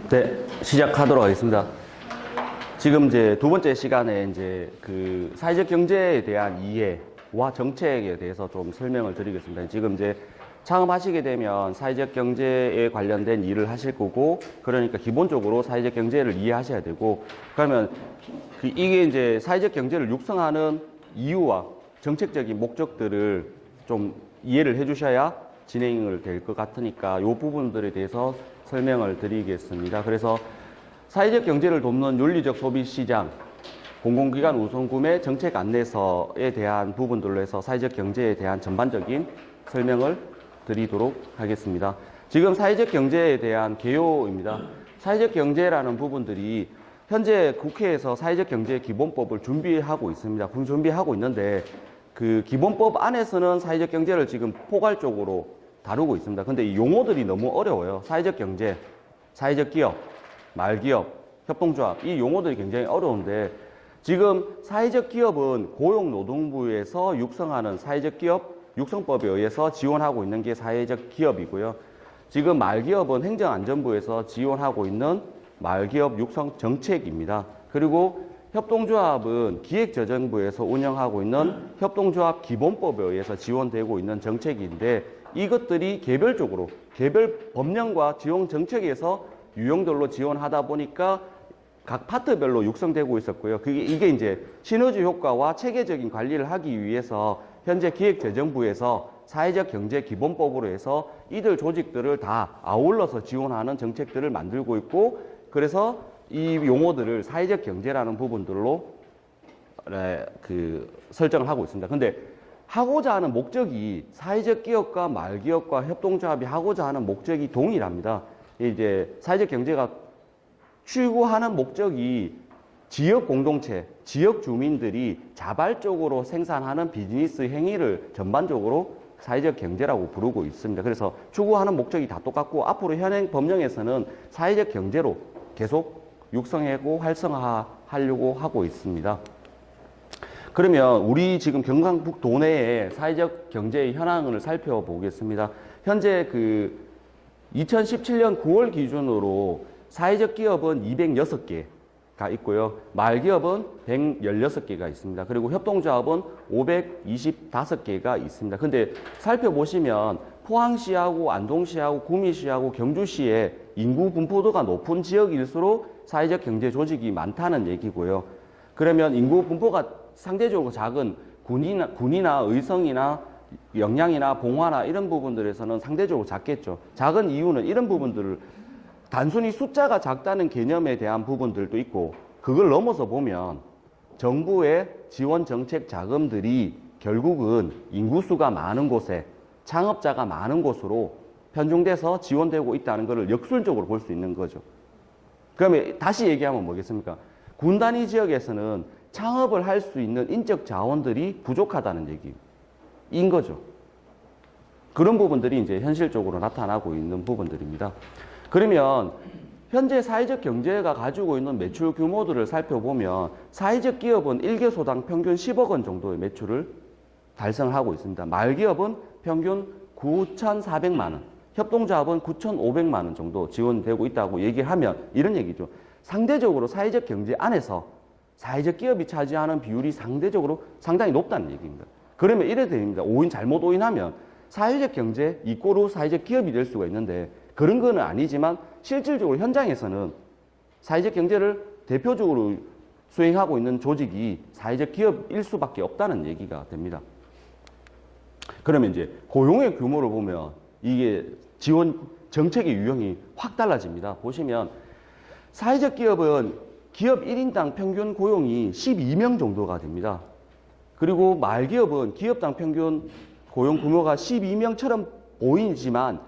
네, 시작하도록 하겠습니다. 지금 이제 두 번째 시간에 이제 그 사회적 경제에 대한 이해와 정책에 대해서 좀 설명을 드리겠습니다. 지금 이제 창업하시게 되면 사회적 경제에 관련된 일을 하실 거고, 그러니까 기본적으로 사회적 경제를 이해하셔야 되고, 그러면 이게 이제 사회적 경제를 육성하는 이유와 정책적인 목적들을 좀 이해를 해 주셔야 진행을 될 것 같으니까 이 부분들에 대해서 설명을 드리겠습니다. 그래서 사회적 경제를 돕는 윤리적 소비 시장, 공공기관 우선구매 정책 안내서에 대한 부분들로 해서 사회적 경제에 대한 전반적인 설명을 드리도록 하겠습니다. 지금 사회적 경제에 대한 개요입니다. 사회적 경제라는 부분들이 현재 국회에서 사회적 경제 기본법을 준비하고 있습니다. 준비하고 있는데 그 기본법 안에서는 사회적 경제를 지금 포괄적으로 다루고 있습니다. 근데 이 용어들이 너무 어려워요. 사회적 경제, 사회적 기업, 말기업, 협동조합, 이 용어들이 굉장히 어려운데 지금 사회적 기업은 고용노동부에서 육성하는 사회적 기업 육성법에 의해서 지원하고 있는 게 사회적 기업이고요. 지금 말기업은 행정안전부에서 지원하고 있는 말기업 육성 정책입니다. 그리고 협동조합은 기획재정부에서 운영하고 있는 협동조합 기본법에 의해서 지원되고 있는 정책인데 이것들이 개별적으로 개별 법령과 지원 정책에서 유형들로 지원하다 보니까 각 파트별로 육성되고 있었고요. 이게 이제 시너지 효과와 체계적인 관리를 하기 위해서 현재 기획재정부에서 사회적 경제 기본법으로 해서 이들 조직들을 다 아울러서 지원하는 정책들을 만들고 있고, 그래서 이 용어들을 사회적 경제라는 부분들로 설정을 하고 있습니다. 근데 하고자 하는 목적이 사회적 기업과 말기업과 협동조합이 하고자 하는 목적이 동일합니다. 이제 사회적 경제가 추구하는 목적이 지역 공동체, 지역 주민들이 자발적으로 생산하는 비즈니스 행위를 전반적으로 사회적 경제라고 부르고 있습니다. 그래서 추구하는 목적이 다 똑같고 앞으로 현행 법령에서는 사회적 경제로 계속 육성하고 활성화하려고 하고 있습니다. 그러면 우리 지금 경상북도 내의 사회적 경제의 현황을 살펴보겠습니다. 현재 2017년 9월 기준으로 사회적 기업은 206개가 있고요. 말기업은 116개가 있습니다. 그리고 협동조합은 525개가 있습니다. 근데 살펴보시면 포항시하고 안동시하고 구미시하고 경주시에 인구 분포도가 높은 지역일수록 사회적 경제 조직이 많다는 얘기고요. 그러면 인구 분포가 상대적으로 작은 군이나 의성이나 영양이나 봉화나 이런 부분들에서는 상대적으로 작겠죠. 작은 이유는 이런 부분들을 단순히 숫자가 작다는 개념에 대한 부분들도 있고, 그걸 넘어서 보면 정부의 지원 정책 자금들이 결국은 인구수가 많은 곳에 창업자가 많은 곳으로 편중돼서 지원되고 있다는 것을 역술적으로 볼 수 있는 거죠. 그러면 다시 얘기하면 뭐겠습니까? 군 단위 지역에서는 창업을 할 수 있는 인적 자원들이 부족하다는 얘기인 거죠. 그런 부분들이 이제 현실적으로 나타나고 있는 부분들입니다. 그러면 현재 사회적 경제가 가지고 있는 매출 규모들을 살펴보면 사회적 기업은 1개소당 평균 10억 원 정도의 매출을 달성하고 있습니다. 말기업은 평균 9,400만 원, 협동조합은 9,500만 원 정도 지원되고 있다고 얘기하면 이런 얘기죠. 상대적으로 사회적 경제 안에서 사회적 기업이 차지하는 비율이 상대적으로 상당히 높다는 얘기입니다. 그러면 이래 됩니다. 잘못 오인하면 사회적 경제 이꼬르 사회적 기업이 될 수가 있는데 그런 건 아니지만 실질적으로 현장에서는 사회적 경제를 대표적으로 수행하고 있는 조직이 사회적 기업일 수밖에 없다는 얘기가 됩니다. 그러면 이제 고용의 규모를 보면 이게 지원 정책의 유형이 확 달라집니다. 보시면 사회적 기업은 기업 1인당 평균 고용이 12명 정도가 됩니다. 그리고 말기업은 기업당 평균 고용 규모가 12명처럼 보이지만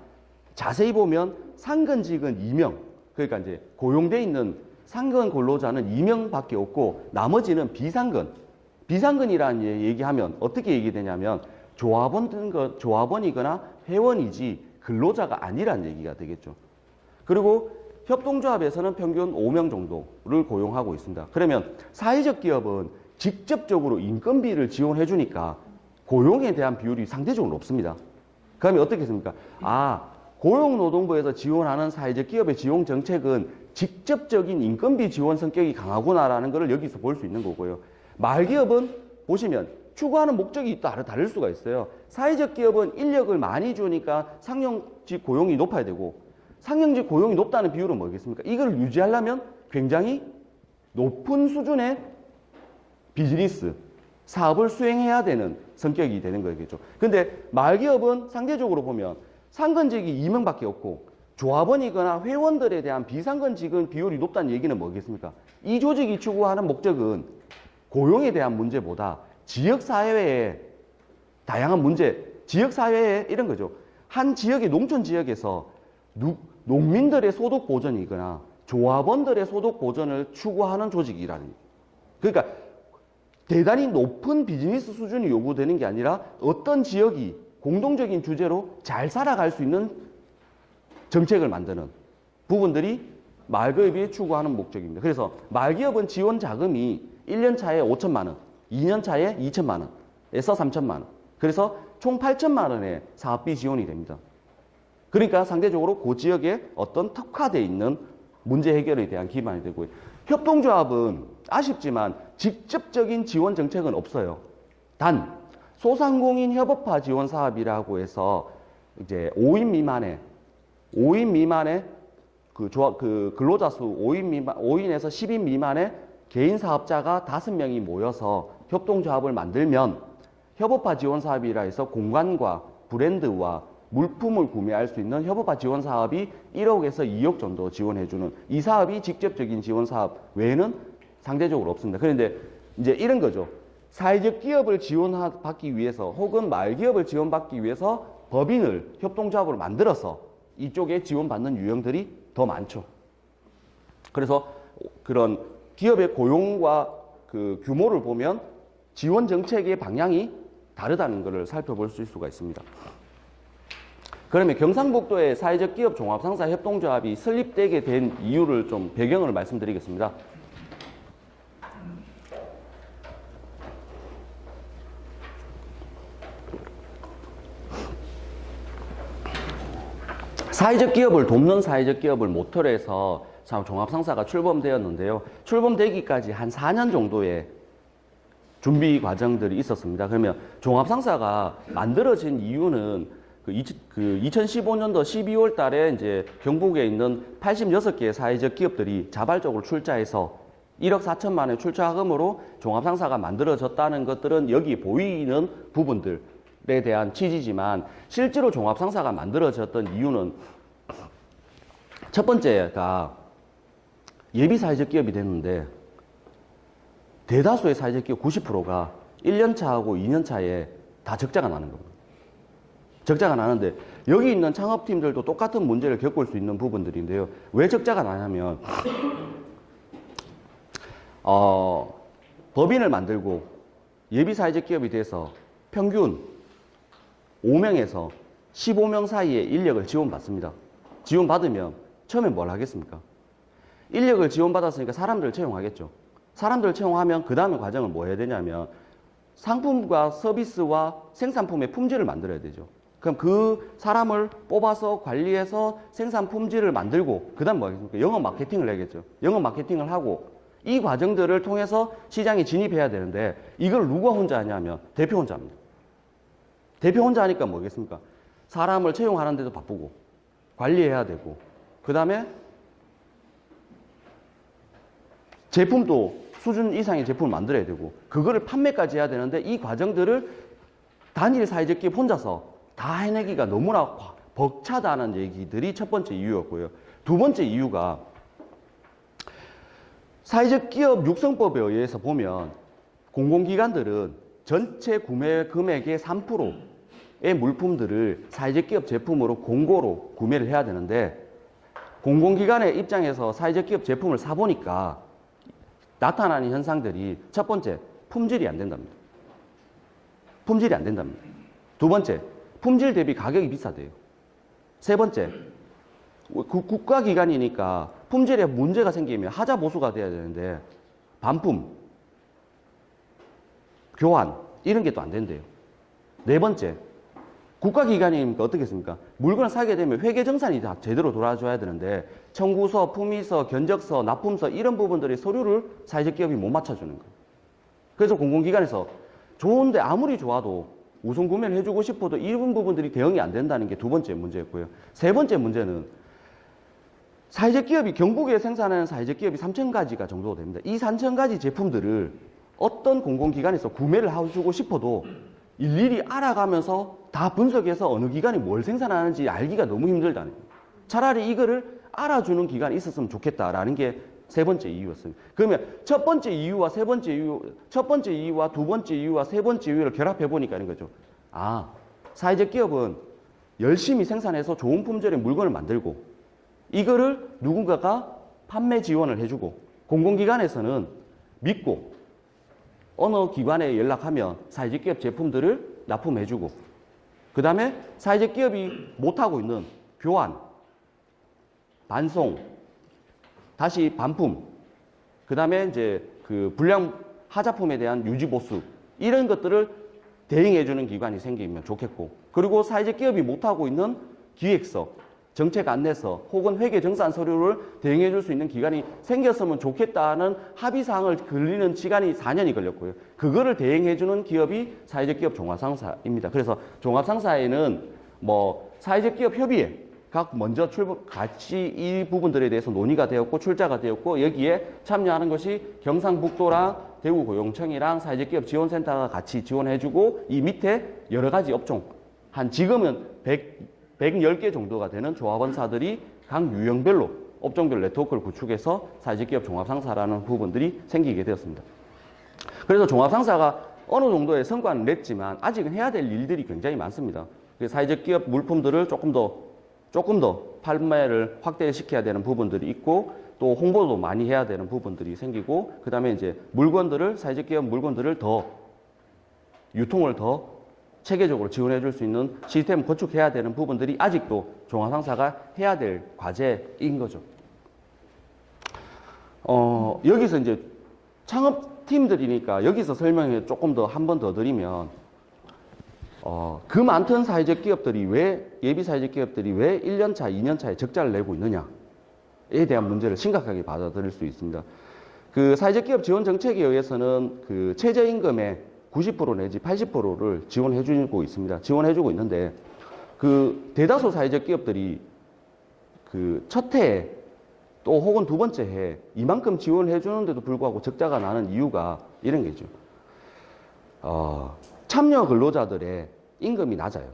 자세히 보면 상근직은 2명, 그러니까 이제 고용돼 있는 상근 근로자는 2명밖에 없고 나머지는 비상근. 비상근이라는 얘기하면 어떻게 얘기되냐면 조합원이거나 회원이지 근로자가 아니라는 얘기가 되겠죠. 그리고 협동조합에서는 평균 5명 정도를 고용하고 있습니다. 그러면 사회적 기업은 직접적으로 인건비를 지원해 주니까 고용에 대한 비율이 상대적으로 높습니다. 그러면 어떻게 했습니까? 고용노동부에서 지원하는 사회적 기업의 지원 정책은 직접적인 인건비 지원 성격이 강하구나라는 것을 여기서 볼 수 있는 거고요. 말기업은 보시면 추구하는 목적이 다를 수가 있어요. 사회적 기업은 인력을 많이 주니까 상용직 고용이 높아야 되고, 상용직 고용이 높다는 비율은 뭐겠습니까? 이걸 유지하려면 굉장히 높은 수준의 비즈니스, 사업을 수행해야 되는 성격이 되는 거겠죠. 근데 말기업은 상대적으로 보면 상근직이 2명밖에 없고 조합원이거나 회원들에 대한 비상근직은 비율이 높다는 얘기는 뭐겠습니까? 이 조직이 추구하는 목적은 고용에 대한 문제보다 지역사회의 다양한 문제, 지역사회의 이런 거죠. 한 지역의 농촌 지역에서 농민들의 소득 보전이거나 조합원들의 소득 보전을 추구하는 조직이라는 거예요. 그러니까 대단히 높은 비즈니스 수준이 요구되는 게 아니라 어떤 지역이 공동적인 주제로 잘 살아갈 수 있는 정책을 만드는 부분들이 말기업이 추구하는 목적입니다. 그래서 말기업은 지원 자금이 1년 차에 5천만 원, 2년 차에 2천만 원에서 3천만 원. 그래서 총 8천만 원의 사업비 지원이 됩니다. 그러니까 상대적으로 그 지역에 어떤 특화되어 있는 문제 해결에 대한 기반이 되고요. 협동조합은 아쉽지만 직접적인 지원 정책은 없어요. 단 소상공인 협업화 지원 사업이라고 해서 이제 5인 미만의 그 근로자 수 5인에서 10인 미만의 개인 사업자가 5명이 모여서 협동조합을 만들면 협업화 지원 사업이라 해서 공간과 브랜드와 물품을 구매할 수 있는 협업화 지원 사업이 1억에서 2억 정도 지원해주는 이 사업이 직접적인 지원 사업 외에는 상대적으로 없습니다. 그런데 이제 이런 거죠. 사회적 기업을 지원받기 위해서 혹은 말기업을 지원받기 위해서 법인을 협동조합으로 만들어서 이쪽에 지원받는 유형들이 더 많죠. 그래서 그런 기업의 고용과 그 규모를 보면 지원 정책의 방향이 다르다는 것을 살펴볼 수가 있습니다. 그러면 경상북도의 사회적 기업 종합상사 협동조합이 설립되게 된 이유를 좀 배경을 말씀드리겠습니다. 사회적 기업을 돕는 사회적 기업을 모토로 해서 종합상사가 출범되었는데요. 출범되기까지 한 4년 정도의 준비 과정들이 있었습니다. 그러면 종합상사가 만들어진 이유는 2015년도 12월 달에 이제 경북에 있는 86개의 사회적 기업들이 자발적으로 출자해서 1억 4천만 원의 출자금으로 종합상사가 만들어졌다는 것들은 여기 보이는 부분들에 대한 취지지만 실제로 종합상사가 만들어졌던 이유는 첫 번째가 예비 사회적 기업이 됐는데 대다수의 사회적 기업 90%가 1년 차하고 2년 차에 다 적자가 나는 겁니다. 적자가 나는데 여기 있는 창업팀들도 똑같은 문제를 겪을 수 있는 부분들인데요. 왜 적자가 나냐면 법인을 만들고 예비 사회적 기업이 돼서 평균 5명에서 15명 사이의 인력을 지원받습니다. 지원받으면 처음에 뭘 하겠습니까? 인력을 지원받았으니까 사람들을 채용하겠죠. 사람들을 채용하면 그 다음에 과정을 뭐 해야 되냐면 상품과 서비스와 생산품의 품질을 만들어야 되죠. 그럼 그 사람을 뽑아서 관리해서 생산 품질을 만들고 그 다음 뭐 하겠습니까? 영업 마케팅을 해야겠죠. 영업 마케팅을 하고 이 과정들을 통해서 시장에 진입해야 되는데 이걸 누가 혼자 하냐면 대표 혼자 합니다. 대표 혼자 하니까 뭐겠습니까? 사람을 채용하는데도 바쁘고 관리해야 되고 그 다음에 제품도 수준 이상의 제품을 만들어야 되고 그거를 판매까지 해야 되는데 이 과정들을 단일 사회적 기업 혼자서 다 해내기가 너무나 벅차다는 얘기들이 첫 번째 이유였고요. 두 번째 이유가 사회적 기업 육성법에 의해서 보면 공공기관들은 전체 구매 금액의 3%의 물품들을 사회적 기업 제품으로 공고로 구매를 해야 되는데 공공기관의 입장에서 사회적 기업 제품을 사보니까 나타나는 현상들이 첫 번째, 품질이 안 된답니다. 품질이 안 된답니다. 두 번째, 품질 대비 가격이 비싸대요. 세 번째, 국가기관이니까 품질에 문제가 생기면 하자 보수가 돼야 되는데 반품, 교환 이런 게 또 안 된대요. 네 번째, 국가기관이니까 어떻겠습니까? 물건을 사게 되면 회계정산이 다 제대로 돌아줘야 되는데 청구서, 품위서, 견적서, 납품서 이런 부분들의 서류를 사회적 기업이 못 맞춰주는 거예요. 그래서 공공기관에서 좋은데 아무리 좋아도 우선 구매를 해주고 싶어도 이런 부분들이 대응이 안 된다는 게 두 번째 문제였고요. 세 번째 문제는 사회적 기업이 경북에 생산하는 사회적 기업이 3,000가지가 정도 됩니다. 이 3,000가지 제품들을 어떤 공공기관에서 구매를 해주고 싶어도 일일이 알아가면서 다 분석해서 어느 기관이 뭘 생산하는지 알기가 너무 힘들다는 거예요. 차라리 이거를 알아주는 기관이 있었으면 좋겠다라는 게 세 번째 이유였습니다. 그러면 첫 번째 이유와 세 번째 이유, 첫 번째 이유와 두 번째 이유와 세 번째 이유를 결합해 보니까 이런 거죠. 아, 사회적 기업은 열심히 생산해서 좋은 품질의 물건을 만들고 이거를 누군가가 판매 지원을 해주고 공공기관에서는 믿고 어느 기관에 연락하면 사회적 기업 제품들을 납품해주고 그 다음에 사회적 기업이 못하고 있는 교환, 반송, 다시 반품, 그 다음에 이제 그 불량 하자품에 대한 유지보수 이런 것들을 대행해주는 기관이 생기면 좋겠고 그리고 사회적 기업이 못하고 있는 기획서, 정책 안내서 혹은 회계정산 서류를 대행해줄 수 있는 기관이 생겼으면 좋겠다는 합의사항을 걸리는 시간이 4년이 걸렸고요. 그거를 대행해주는 기업이 사회적 기업 종합상사입니다. 그래서 종합상사에는 뭐 사회적 기업 협의회 각 먼저 같이 이 부분들에 대해서 논의가 되었고 출자가 되었고 여기에 참여하는 것이 경상북도랑 대구고용청이랑 사회적 기업 지원센터가 같이 지원해주고 이 밑에 여러 가지 업종 한 지금은 110개 정도가 되는 조합원사들이 각 유형별로 업종별 네트워크를 구축해서 사회적 기업 종합상사라는 부분들이 생기게 되었습니다. 그래서 종합상사가 어느 정도의 성과는 냈지만 아직은 해야 될 일들이 굉장히 많습니다. 사회적 기업 물품들을 조금 더 판매를 확대시켜야 되는 부분들이 있고 또 홍보도 많이 해야 되는 부분들이 생기고 그 다음에 이제 물건들을 사회적 기업 물건들을 더 유통을 더 체계적으로 지원해 줄 수 있는 시스템을 구축해야 되는 부분들이 아직도 종합상사가 해야 될 과제인 거죠. 여기서 이제 창업팀들이니까 여기서 설명을 조금 더 한 번 더 드리면 그 많던 사회적 기업들이 예비 사회적 기업들이 왜 1년차, 2년차에 적자를 내고 있느냐에 대한 문제를 심각하게 받아들일 수 있습니다. 그 사회적 기업 지원 정책에 의해서는 그 최저임금의 90% 내지 80%를 지원해주고 있습니다. 지원해주고 있는데 그 대다수 사회적 기업들이 그 첫 해에 또 혹은 두 번째 해에 이만큼 지원해주는데도 불구하고 적자가 나는 이유가 이런 게죠. 참여 근로자들의 임금이 낮아요.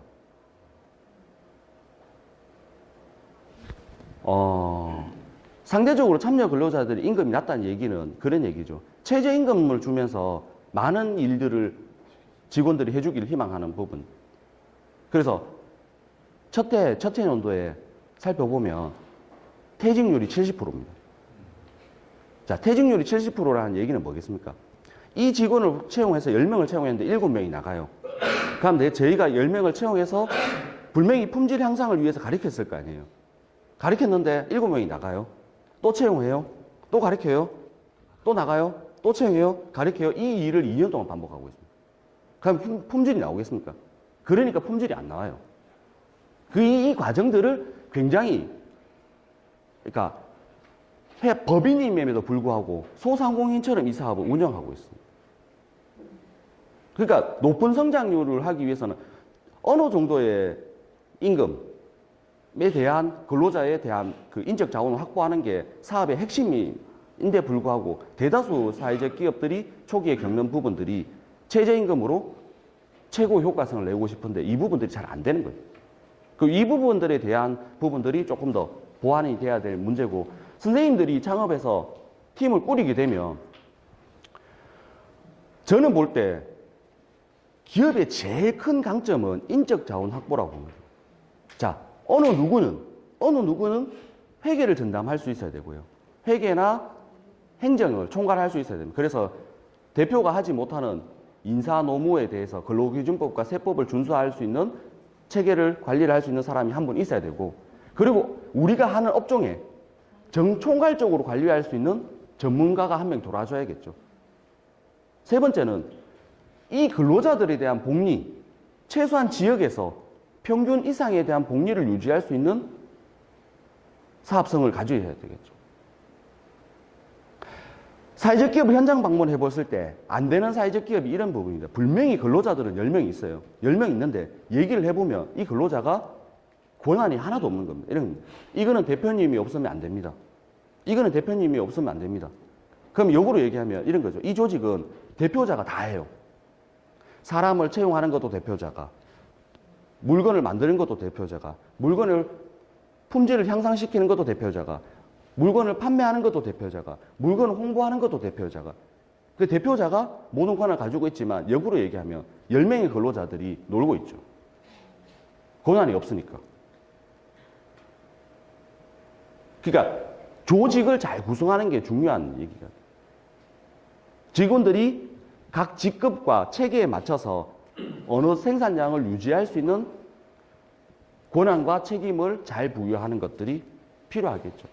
상대적으로 참여 근로자들의 임금이 낮다는 얘기는 그런 얘기죠. 최저임금을 주면서 많은 일들을 직원들이 해주기를 희망하는 부분. 그래서 첫 해년도에 살펴보면 퇴직률이 70%입니다. 자, 퇴직률이 70%라는 얘기는 뭐겠습니까? 이 직원을 채용해서 10명을 채용했는데 7명이 나가요. 그럼 저희가 10명을 채용해서 분명히 품질 향상을 위해서 가르쳤을 거 아니에요. 가르쳤는데 7명이 나가요. 또 채용해요. 또 가르쳐요. 또 나가요. 또 채용해요. 가르쳐요. 이 일을 2년 동안 반복하고 있습니다. 그럼 품질이 나오겠습니까? 그러니까 품질이 안 나와요. 이 과정들을 굉장히 그러니까 법인임에도 불구하고 소상공인처럼 이 사업을 운영하고 있습니다. 그러니까 높은 성장률을 하기 위해서는 어느 정도의 임금에 대한 근로자에 대한 그 인적 자원을 확보하는 게 사업의 핵심인데 불구하고 대다수 사회적 기업들이 초기에 겪는 부분들이 최저임금으로 최고 효과성을 내고 싶은데 이 부분들이 잘 안 되는 거예요. 이 부분들에 대한 부분들이 조금 더 보완이 돼야 될 문제고 선생님들이 창업해서 팀을 꾸리게 되면 저는 볼 때 기업의 제일 큰 강점은 인적 자원 확보라고 봅니다. 자, 어느 누구는 회계를 전담할 수 있어야 되고요. 회계나 행정을 총괄할 수 있어야 됩니다. 그래서 대표가 하지 못하는 인사 노무에 대해서 근로기준법과 세법을 준수할 수 있는 체계를 관리를 할 수 있는 사람이 한 분 있어야 되고 그리고 우리가 하는 업종에 총괄적으로 관리할 수 있는 전문가가 한 명 돌아줘야겠죠. 세 번째는 이 근로자들에 대한 복리, 최소한 지역에서 평균 이상에 대한 복리를 유지할 수 있는 사업성을 가져야 되겠죠. 사회적 기업 현장 방문해 봤을 때 안 되는 사회적 기업이 이런 부분입니다. 분명히 근로자들은 10명 있어요. 10명 있는데 얘기를 해보면 이 근로자가 권한이 하나도 없는 겁니다. 이런 겁니다. 이거는 대표님이 없으면 안 됩니다. 이거는 대표님이 없으면 안 됩니다. 그럼 역으로 얘기하면 이런 거죠. 이 조직은 대표자가 다 해요. 사람을 채용하는 것도 대표자가, 물건을 만드는 것도 대표자가, 물건을 품질을 향상시키는 것도 대표자가, 물건을 판매하는 것도 대표자가, 물건을 홍보하는 것도 대표자가. 그 대표자가 모든 권한을 가지고 있지만 역으로 얘기하면 10명의 근로자들이 놀고 있죠. 권한이 없으니까. 그러니까 조직을 잘 구성하는 게 중요한 얘기가. 직원들이 각 직급과 체계에 맞춰서 어느 생산량을 유지할 수 있는 권한과 책임을 잘 부여하는 것들이 필요하겠죠.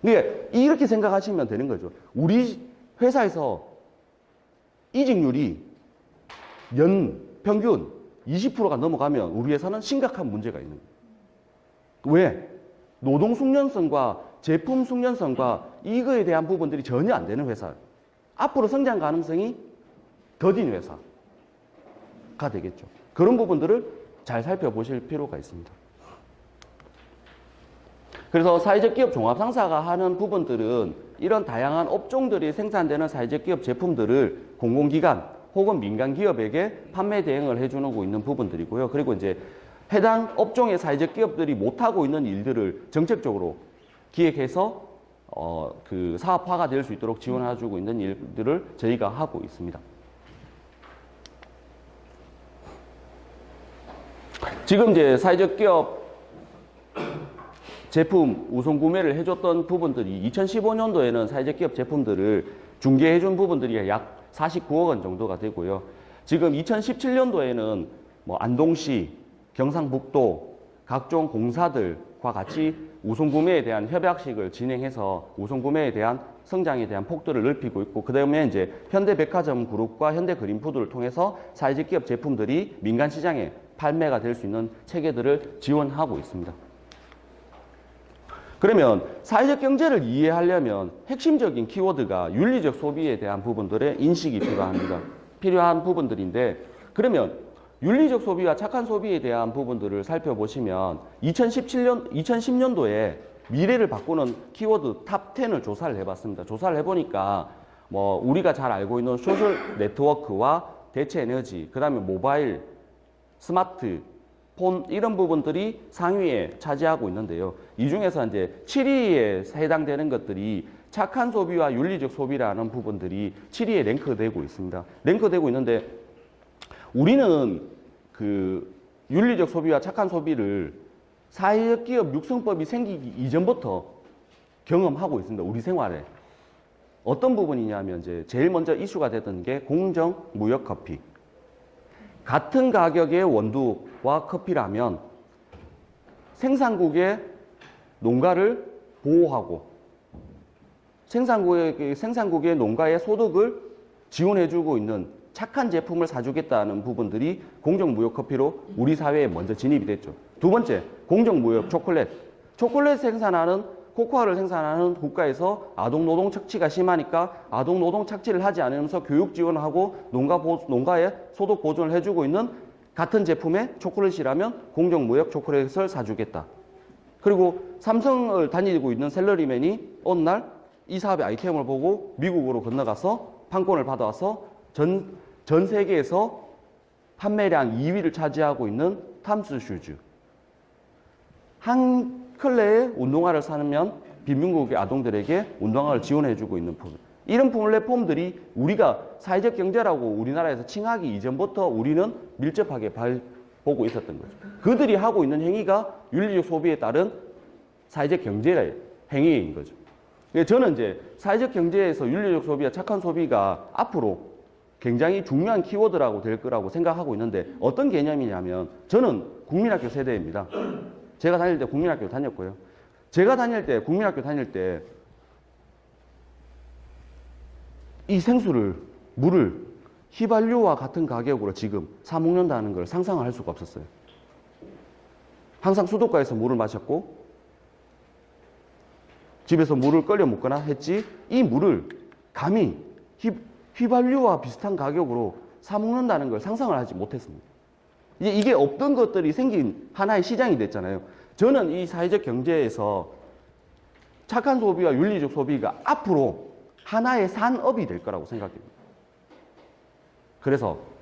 그러니까 이렇게 생각하시면 되는 거죠. 우리 회사에서 이직률이 연 평균 20%가 넘어가면 우리 회사는 심각한 문제가 있는 거예요. 왜? 노동 숙련성과 제품 숙련성과 이거에 대한 부분들이 전혀 안 되는 회사. 앞으로 성장 가능성이 더딘 회사가 되겠죠. 그런 부분들을 잘 살펴보실 필요가 있습니다. 그래서 사회적 기업 종합상사가 하는 부분들은 이런 다양한 업종들이 생산되는 사회적 기업 제품들을 공공기관 혹은 민간 기업에게 판매 대행을 해주고 있는 부분들이고요. 그리고 이제 해당 업종의 사회적 기업들이 못하고 있는 일들을 정책적으로 기획해서 그 사업화가 될 수 있도록 지원해주고 있는 일들을 저희가 하고 있습니다. 지금 이제 사회적 기업 제품 우선 구매를 해줬던 부분들이 2015년도에는 사회적 기업 제품들을 중개해준 부분들이 약 49억 원 정도가 되고요. 지금 2017년도에는 뭐 안동시, 경상북도 각종 공사들과 같이 우선 구매에 대한 협약식을 진행해서 우선 구매에 대한 성장에 대한 폭도를 넓히고 있고, 그 다음에 이제 현대백화점 그룹과 현대그린푸드를 통해서 사회적 기업 제품들이 민간 시장에 판매가 될 수 있는 체계들을 지원하고 있습니다. 그러면 사회적 경제를 이해하려면 핵심적인 키워드가 윤리적 소비에 대한 부분들의 인식이 필요합니다. 필요한 부분들인데, 그러면 윤리적 소비와 착한 소비에 대한 부분들을 살펴보시면 2010년도에 미래를 바꾸는 키워드 탑 10을 조사를 해봤습니다. 조사를 해보니까 뭐 우리가 잘 알고 있는 소셜 네트워크와 대체 에너지, 그 다음에 모바일, 스마트, 폰 이런 부분들이 상위에 차지하고 있는데요. 이 중에서 이제 7위에 해당되는 것들이 착한 소비와 윤리적 소비라는 부분들이 7위에 랭크되고 있습니다. 랭크되고 있는데 우리는 그 윤리적 소비와 착한 소비를 사회적 기업 육성법이 생기기 이전부터 경험하고 있습니다. 우리 생활에. 어떤 부분이냐면 이제 제일 먼저 이슈가 되던 게 공정 무역 커피. 같은 가격의 원두와 커피라면 생산국의 농가를 보호하고 생산국의 농가의 소득을 지원해주고 있는 착한 제품을 사주겠다는 부분들이 공정무역커피로 우리 사회에 먼저 진입이 됐죠. 두 번째, 공정무역 초콜릿. 초콜릿 생산하는, 코코아를 생산하는 국가에서 아동노동 착취가 심하니까 아동노동 착취를 하지 않으면서 교육 지원하고 농가의 소득 보존을 해주고 있는 같은 제품의 초콜릿이라면 공정무역 초콜릿을 사주겠다. 그리고 삼성을 다니고 있는 샐러리맨이 어느 날 이 사업의 아이템을 보고 미국으로 건너가서 판권을 받아와서 전 세계에서 판매량 2위를 차지하고 있는 탐스 슈즈. 한 클레의 운동화를 사면 빈민국의 아동들에게 운동화를 지원해주고 있는 부분. 이런 플랫폼들이 우리가 사회적 경제라고 우리나라에서 칭하기 이전부터 우리는 밀접하게 보고 있었던 거죠. 그들이 하고 있는 행위가 윤리적 소비에 따른 사회적 경제의 행위인 거죠. 저는 이제 사회적 경제에서 윤리적 소비와 착한 소비가 앞으로 굉장히 중요한 키워드라고 될 거라고 생각하고 있는데 어떤 개념이냐면 저는 국민학교 세대입니다. 제가 다닐 때 국민학교 다녔고요. 제가 다닐 때 국민학교 다닐 때 이 생수를 물을 휘발유와 같은 가격으로 지금 사 먹는다는 걸 상상할 수가 없었어요. 항상 수도가에서 물을 마셨고 집에서 물을 끓여 먹거나 했지 이 물을 감히 휘발유와 비슷한 가격으로 사 먹는다는 걸 상상을 하지 못했습니다. 이게 없던 것들이 생긴 하나의 시장이 됐잖아요. 저는 이 사회적 경제에서 착한 소비와 윤리적 소비가 앞으로 하나의 산업이 될 거라고 생각합니다. 그래서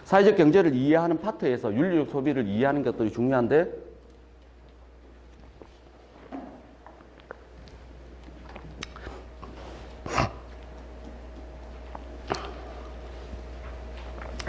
사회적 경제를 이해하는 파트에서 윤리적 소비를 이해하는 것들이 중요한데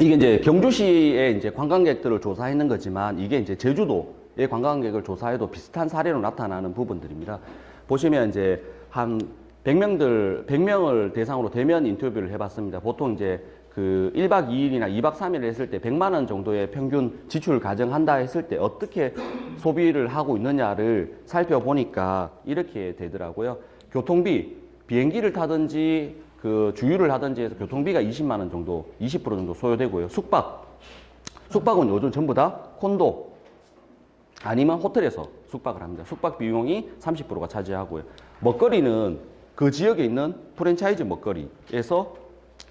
이게 이제 경주시의 이제 관광객들을 조사했는 거지만 이게 이제 제주도의 관광객을 조사해도 비슷한 사례로 나타나는 부분들입니다. 보시면 이제 한 100명을 대상으로 대면 인터뷰를 해봤습니다. 보통 이제 그 1박 2일이나 2박 3일을 했을 때 100만 원 정도의 평균 지출을 가정한다 했을 때 어떻게 소비를 하고 있느냐를 살펴보니까 이렇게 되더라고요. 교통비, 비행기를 타든지 그 주유를 하든지 해서 교통비가 20만 원 정도, 20% 정도 소요되고요. 숙박은 요즘 전부 다 콘도 아니면 호텔에서 숙박을 합니다. 숙박 비용이 30%가 차지하고요. 먹거리는 그 지역에 있는 프랜차이즈 먹거리에서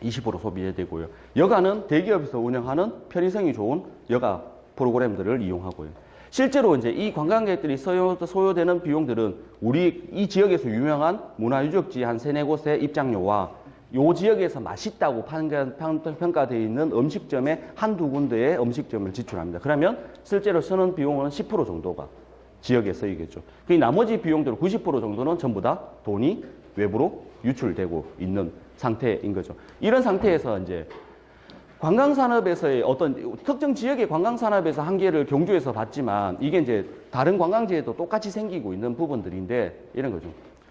20% 소비되고요. 여가는 대기업에서 운영하는 편의성이 좋은 여가 프로그램들을 이용하고요. 실제로 이제 이 관광객들이 소요되는 비용들은 우리 이 지역에서 유명한 문화유적지 한 3-4곳의 입장료와 이 지역에서 맛있다고 평가되어 있는 음식점의 한두 군데의 음식점을 지출합니다. 그러면 실제로 쓰는 비용은 10% 정도가 지역에 쓰이겠죠. 그 나머지 비용들 90% 정도는 전부 다 돈이 외부로 유출되고 있는 상태인 거죠. 이런 상태에서 이제 관광산업에서의 어떤 특정 지역의 관광산업에서 한계를 경주에서 봤지만 이게 이제 다른 관광지에도 똑같이 생기고 있는 부분들인데 이런 거죠.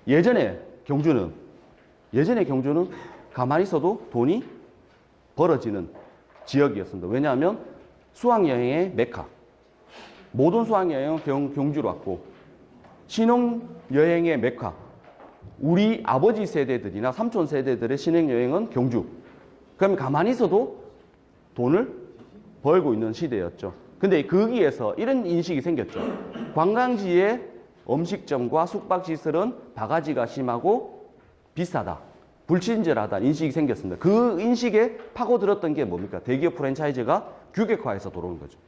예전에 경주는 가만히 있어도 돈이 벌어지는 지역이었습니다. 왜냐하면 수학여행의 메카. 모든 수학여행은 경주로 왔고 신혼여행의 메카. 우리 아버지 세대들이나 삼촌 세대들의 신혼여행은 경주. 그러면 가만히 있어도 돈을 벌고 있는 시대였죠. 근데 거기에서 이런 인식이 생겼죠. 관광지의 음식점과 숙박시설은 바가지가 심하고 비싸다. 불친절하다 인식이 생겼습니다. 그 인식에 파고들었던 게 뭡니까? 대기업 프랜차이즈가 규격화해서 들어오는 거죠.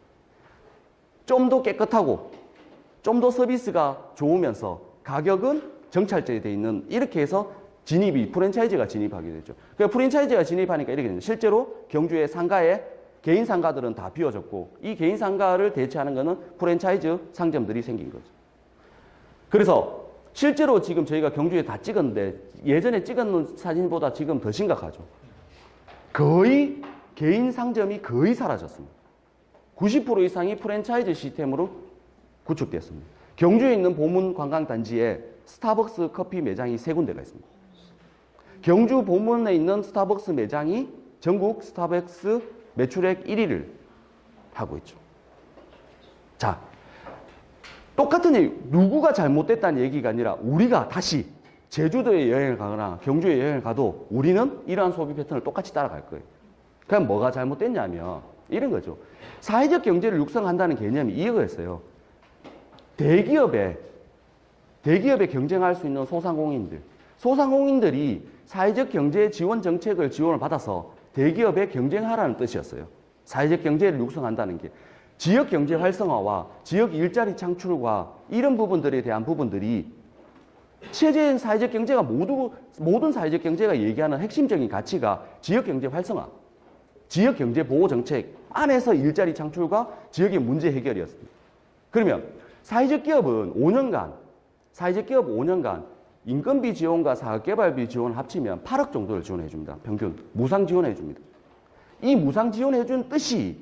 좀 더 깨끗하고 좀 더 서비스가 좋으면서 가격은 정찰제되어 있는 이렇게 해서 프랜차이즈가 진입하게 되죠. 그러니까 프랜차이즈가 진입하니까 이렇게 됩니다. 실제로 경주의 상가에 개인 상가들은 다 비워졌고 이 개인 상가를 대체하는 것은 프랜차이즈 상점들이 생긴 거죠. 그래서 실제로 지금 저희가 경주에 다 찍었는데 예전에 찍은 사진보다 지금 더 심각하죠. 거의 개인 상점이 거의 사라졌습니다. 90% 이상이 프랜차이즈 시스템으로 구축됐습니다. 경주에 있는 보문 관광단지에 스타벅스 커피 매장이 3군데가 있습니다. 경주 보문에 있는 스타벅스 매장이 전국 스타벅스 매출액 1위를 하고 있죠. 자, 똑같은 얘기, 누구가 잘못됐다는 얘기가 아니라 우리가 다시 제주도에 여행을 가거나 경주에 여행을 가도 우리는 이러한 소비 패턴을 똑같이 따라갈 거예요. 그럼 뭐가 잘못됐냐면 이런 거죠. 사회적 경제를 육성한다는 개념이 이거였어요. 대기업에 경쟁할 수 있는 소상공인들이 사회적 경제 지원 정책을 지원을 받아서 대기업에 경쟁하라는 뜻이었어요. 사회적 경제를 육성한다는 게. 지역 경제 활성화와 지역 일자리 창출과 이런 부분들에 대한 부분들이 체제인 사회적 경제가 모든 사회적 경제가 얘기하는 핵심적인 가치가 지역 경제 활성화, 지역 경제 보호 정책 안에서 일자리 창출과 지역의 문제 해결이었습니다. 그러면 사회적 기업 5년간 인건비 지원과 사업개발비 지원을 합치면 8억 정도를 지원해 줍니다. 평균 무상 지원해 줍니다. 이 무상 지원해 준 뜻이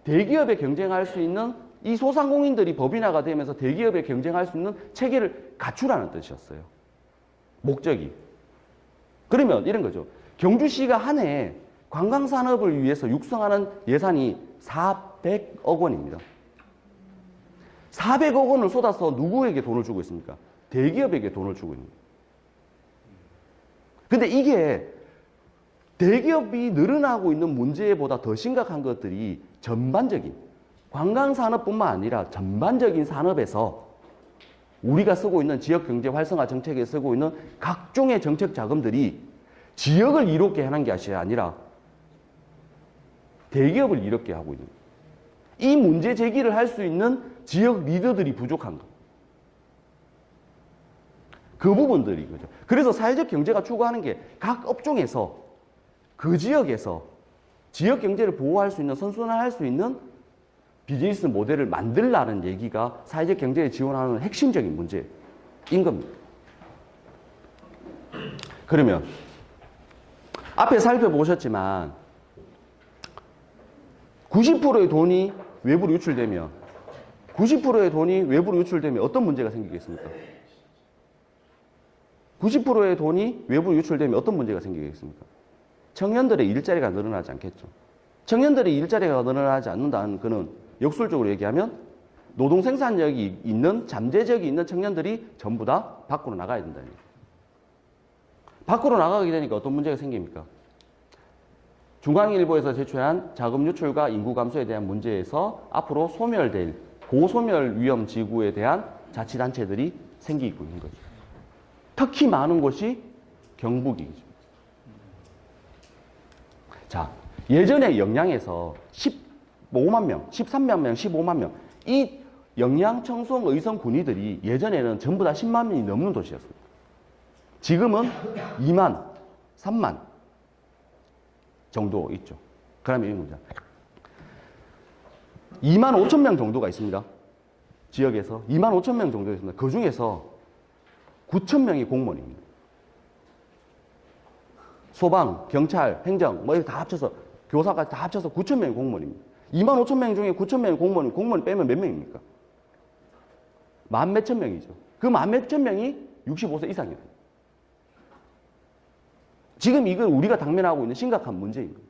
대기업에 경쟁할 수 있는 이 소상공인들이 법인화가 되면서 대기업에 경쟁할 수 있는 체계를 갖추라는 뜻이었어요. 목적이. 그러면 이런 거죠. 경주시가 한 해 관광산업을 위해서 육성하는 예산이 400억 원입니다. 400억 원을 쏟아서 누구에게 돈을 주고 있습니까? 대기업에게 돈을 주고 있는 거예요. 근데 이게 대기업이 늘어나고 있는 문제보다 더 심각한 것들이 전반적인 관광산업뿐만 아니라 전반적인 산업에서 우리가 쓰고 있는 지역경제 활성화 정책에 쓰고 있는 각종의 정책 자금들이 지역을 이롭게 하는 게 아니라 대기업을 이롭게 하고 있는 거예요. 이 문제 제기를 할 수 있는 지역 리더들이 부족한 거예요. 그 부분들이 거죠. 그래서 사회적 경제가 추구하는 게 각 업종에서 그 지역에서 지역 경제를 보호할 수 있는, 선순환할 수 있는 비즈니스 모델을 만들라는 얘기가 사회적 경제에 지원하는 핵심적인 문제인 겁니다. 그러면 앞에 살펴보셨지만 90%의 돈이 외부로 유출되면 90%의 돈이 외부로 유출되면 어떤 문제가 생기겠습니까? 90%의 돈이 외부로 유출되면 어떤 문제가 생기겠습니까? 청년들의 일자리가 늘어나지 않겠죠. 청년들의 일자리가 늘어나지 않는다는 것은 역술적으로 얘기하면 노동 생산력이 있는, 잠재력이 있는 청년들이 전부 다 밖으로 나가야 된다는 얘기예요. 밖으로 나가게 되니까 어떤 문제가 생깁니까? 중앙일보에서 제출한 자금 유출과 인구 감소에 대한 문제에서 앞으로 소멸될 고소멸 위험 지구에 대한 자치단체들이 생기고 있는 거죠. 특히 많은 곳이 경북이죠. 자, 예전에 영양에서 15만 명, 13만 명, 15만 명, 이 영양, 청송, 의성 군위들이 예전에는 전부 다 10만 명이 넘는 도시였습니다. 지금은 2만, 3만 정도 있죠. 그러면 이겁니다. 2만 5천 명 정도가 있습니다. 지역에서 2만 5천 명 정도 있습니다. 그 중에서 9천 명이 공무원입니다. 소방, 경찰, 행정, 뭐 다 합쳐서 교사까지 다 합쳐서 9천 명이 공무원입니다. 2만 5천 명 중에 9천 명이 공무원 빼면 몇 명입니까? 만 몇천 명이죠. 그 만 몇천 명이 65세 이상이에요. 지금 이걸 우리가 당면하고 있는 심각한 문제입니다.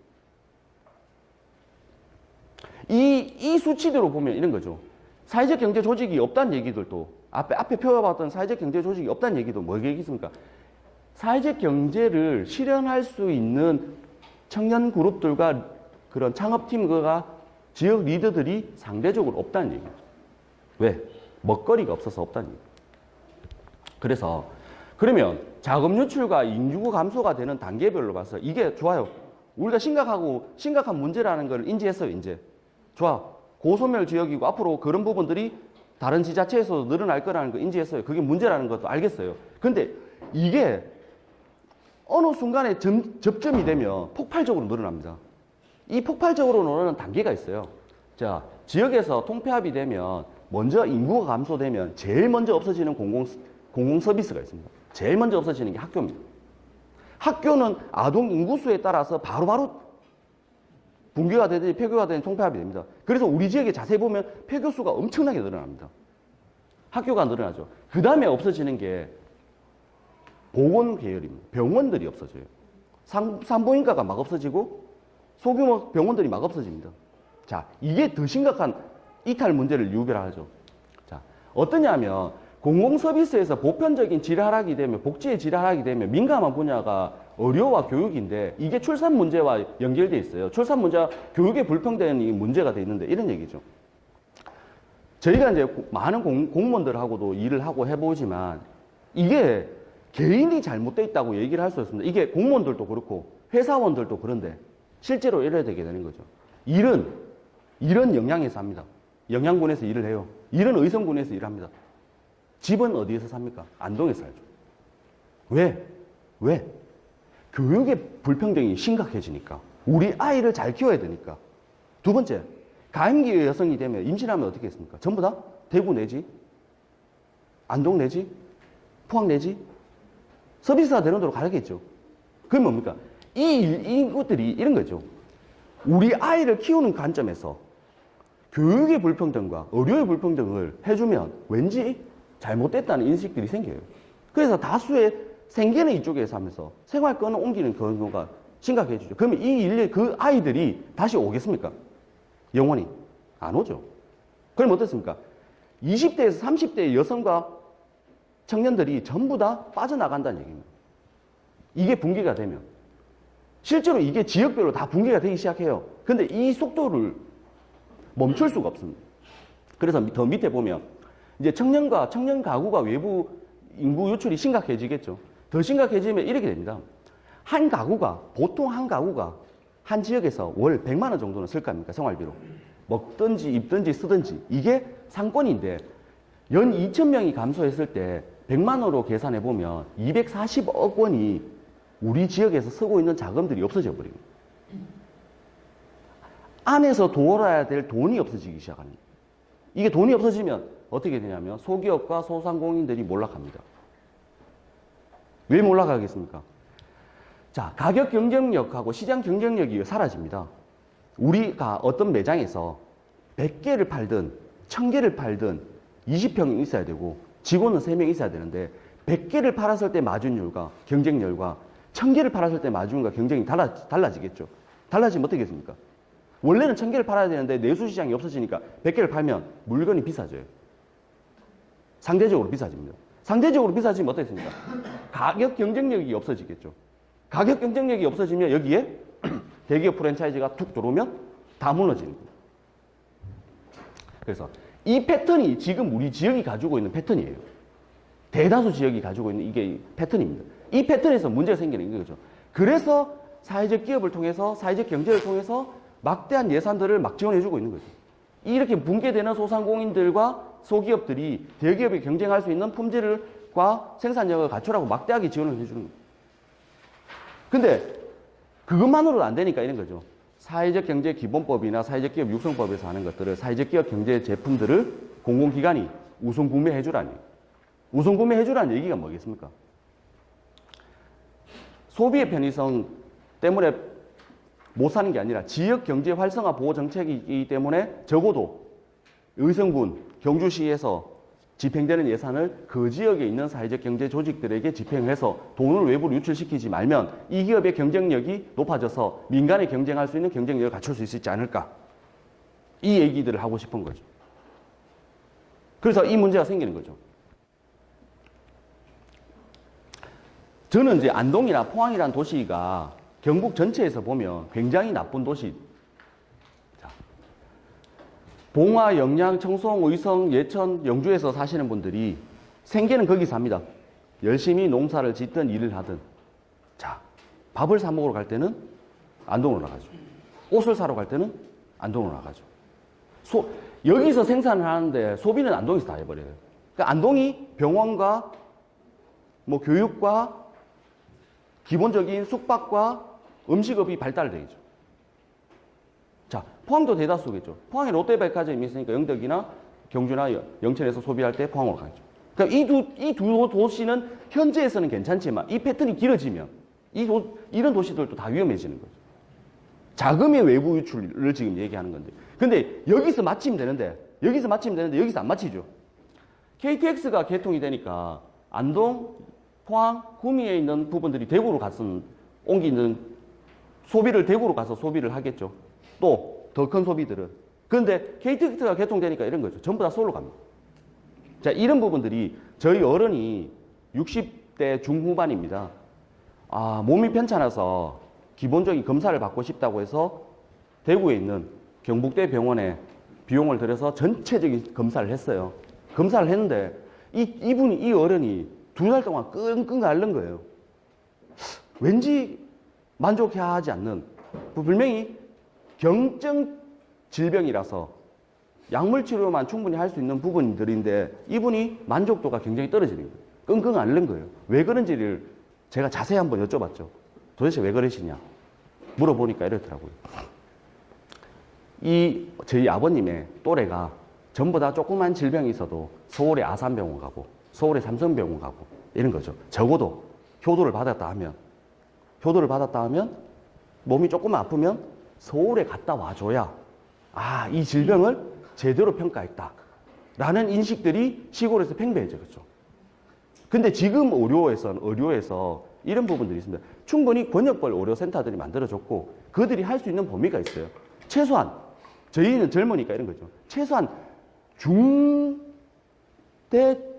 이 수치대로 보면 이런 거죠. 사회적 경제 조직이 없다는 얘기들도 앞에 표현해봤던 사회적 경제 조직이 없다는 얘기도 뭐 얘기겠습니까? 사회적 경제를 실현할 수 있는 청년 그룹들과 그런 창업팀과 지역 리더들이 상대적으로 없다는 얘기죠. 왜? 먹거리가 없어서 없다는 얘기죠. 그래서 그러면 자금 유출과 인구 감소가 되는 단계별로 봐서 이게 좋아요. 우리가 심각한 문제라는 걸 인지했어요, 이제. 좋아. 고소멸 지역이고 앞으로 그런 부분들이 다른 지자체에서도 늘어날 거라는 거 인지했어요. 그게 문제라는 것도 알겠어요. 근데 이게 어느 순간에 접점이 되면 폭발적으로 늘어납니다. 이 폭발적으로 늘어나는 단계가 있어요. 자, 지역에서 통폐합이 되면 먼저 인구가 감소되면 제일 먼저 없어지는 공공 서비스가 있습니다. 제일 먼저 없어지는 게 학교입니다. 학교는 아동 인구수에 따라서 바로바로 붕괴가 되든지 폐교가 되든지 통폐합이 됩니다. 그래서 우리 지역에 자세히 보면 폐교 수가 엄청나게 늘어납니다. 학교가 늘어나죠. 그 다음에 없어지는 게 보건 계열입니다. 병원들이 없어져요. 산부인과가 막 없어지고 소규모 병원들이 막 없어집니다. 자, 이게 더 심각한 이탈 문제를 유발하죠. 자, 어떠냐면 공공서비스에서 보편적인 질 하락이 되면, 복지의 질 하락이 되면 민감한 분야가 의료와 교육인데 이게 출산 문제와 연결돼 있어요. 출산 문제와 교육의 불평등이 문제가 돼 있는데 이런 얘기죠. 저희가 이제 많은 공무원들하고도 일을 하고 해보지만 이게 개인이 잘못돼 있다고 얘기를 할 수 있습니다. 이게 공무원들도 그렇고 회사원들도 그런데 실제로 이래야 되게 되는 거죠. 일은 영양에서 합니다. 영양군에서 일을 해요. 일은 의성군에서 일합니다. 집은 어디에서 삽니까? 안동에서 살죠. 왜? 교육의 불평등이 심각해지니까. 우리 아이를 잘 키워야 되니까. 두 번째, 가임기 여성이 되면 임신하면 어떻게 했습니까? 전부 다 대구 내지, 안동 내지, 포항 내지, 서비스가 되는 대로 가야겠죠. 그게 뭡니까? 이것들이 이런 거죠. 우리 아이를 키우는 관점에서 교육의 불평등과 의료의 불평등을 해주면 왠지 잘못됐다는 인식들이 생겨요. 그래서 다수의 생계는 이쪽에서 하면서 생활권을 옮기는 경우가 심각해지죠. 그러면 그 아이들이 다시 오겠습니까? 영원히 안 오죠. 그럼 어떻습니까? 20대에서 30대의 여성과 청년들이 전부 다 빠져나간다는 얘기입니다. 이게 붕괴가 되면. 실제로 이게 지역별로 다 붕괴가 되기 시작해요. 근데 이 속도를 멈출 수가 없습니다. 그래서 더 밑에 보면 이제 청년 가구가 외부 인구 유출이 심각해지겠죠. 더 심각해지면 이렇게 됩니다. 보통 한 가구가 한 지역에서 월 100만 원 정도는 쓸 거 아닙니까? 생활비로. 먹든지 입든지 쓰든지. 이게 상권인데 연 2,000명이 감소했을 때 100만 원으로 계산해 보면 240억 원이 우리 지역에서 쓰고 있는 자금들이 없어져 버립니다. 안에서 돌아야 될 돈이 없어지기 시작합니다. 이게 돈이 없어지면 어떻게 되냐면 소기업과 소상공인들이 몰락합니다. 왜 몰락하겠습니까? 자, 가격 경쟁력하고 시장 경쟁력이 사라집니다. 우리가 어떤 매장에서 100개를 팔든 1000개를 팔든 20평이 있어야 되고 직원은 3명 있어야 되는데 100개를 팔았을 때 마진율과 경쟁률과 1000개를 팔았을 때 마진율과 경쟁이 달라지겠죠. 달라지면 어떻게 겠습니까? 원래는 1000개를 팔아야 되는데 내수시장이 없어지니까 100개를 팔면 물건이 비싸져요. 상대적으로 비싸집니다. 상대적으로 비싸지면 어떻겠습니까? 가격 경쟁력이 없어지겠죠. 가격 경쟁력이 없어지면 여기에 대기업 프랜차이즈가 툭 들어오면 다 무너지는 거예요. 그래서 이 패턴이 지금 우리 지역이 가지고 있는 패턴이에요. 대다수 지역이 가지고 있는 이게 패턴입니다. 이 패턴에서 문제가 생기는 거죠. 그래서 사회적 기업을 통해서 사회적 경제를 통해서 막대한 예산들을 막 지원해주고 있는 거죠. 이렇게 붕괴되는 소상공인들과 소기업들이 대기업이 경쟁할 수 있는 품질과 생산력을 갖추라고 막대하게 지원을 해주는 거예요. 근데 그것만으로도 안 되니까 이런 거죠. 사회적 경제 기본법이나 사회적 기업 육성법에서 하는 것들을 사회적 기업 경제 제품들을 공공기관이 우선 구매해 주라니. 우선 구매해 주라는 얘기가 뭐겠습니까? 소비의 편의성 때문에 못 사는 게 아니라 지역 경제 활성화 보호 정책이기 때문에 적어도 의성군, 경주시에서 집행되는 예산을 그 지역에 있는 사회적 경제 조직들에게 집행을 해서 돈을 외부로 유출시키지 말면 이 기업의 경쟁력이 높아져서 민간에 경쟁할 수 있는 경쟁력을 갖출 수 있지 않을까. 이 얘기들을 하고 싶은 거죠. 그래서 이 문제가 생기는 거죠. 저는 이제 안동이나 포항이라는 도시가 경북 전체에서 보면 굉장히 나쁜 도시. 봉화, 영양, 청송, 의성, 예천, 영주에서 사시는 분들이 생계는 거기 삽니다. 열심히 농사를 짓든 일을 하든. 자, 밥을 사 먹으러 갈 때는 안동으로 나가죠. 옷을 사러 갈 때는 안동으로 나가죠. 여기서 생산을 하는데 소비는 안동에서 다 해버려요. 그러니까 안동이 병원과 뭐 교육과 기본적인 숙박과 음식업이 발달되죠. 자, 포항도 대다수겠죠. 포항에 롯데백화점이 있으니까 영덕이나 경주나 영천에서 소비할 때 포항으로 가죠. 그러니까 이 두 도시는 현재에서는 괜찮지만 이 패턴이 길어지면 이런 도시들도 다 위험해지는 거죠. 자금의 외부 유출을 지금 얘기하는 건데. 근데 여기서 맞추면 되는데 여기서 안 맞히죠. KTX가 개통이 되니까 안동, 포항, 구미에 있는 부분들이 대구로 옮기는 소비를 대구로 가서 소비를 하겠죠. 또 더 큰 소비들은. 그런데 KTX가 개통되니까 이런 거죠. 전부 다 서울로 갑니다. 자, 이런 부분들이 저희 어른이 60대 중후반입니다. 몸이 편찮아서 기본적인 검사를 받고 싶다고 해서 대구에 있는 경북대 병원에 비용을 들여서 전체적인 검사를 했어요. 검사를 했는데 이 어른이 2달 동안 끙끙 앓는 거예요. 왠지 만족해하지 않는, 분명히 경증 질병이라서 약물 치료만 충분히 할 수 있는 부분들인데 이분이 만족도가 굉장히 떨어지는 거예요. 끙끙 앓는 거예요. 왜 그런지를 제가 자세히 한번 여쭤봤죠. 도대체 왜 그러시냐 물어보니까 이렇더라고요. 저희 아버님의 또래가 전부 다 조그만 질병이 있어도 서울의 아산병원 가고 서울의 삼성병원 가고 이런 거죠. 적어도 효도를 받았다 하면 몸이 조금만 아프면 서울에 갔다 와줘야 이 질병을 제대로 평가했다 라는 인식들이 시골에서 팽배해졌죠. 근데 지금 의료에서 이런 부분들이 있습니다. 충분히 권역별 의료센터들이 만들어졌고 그들이 할 수 있는 범위가 있어요. 최소한 저희는 젊으니까 이런 거죠. 최소한 중대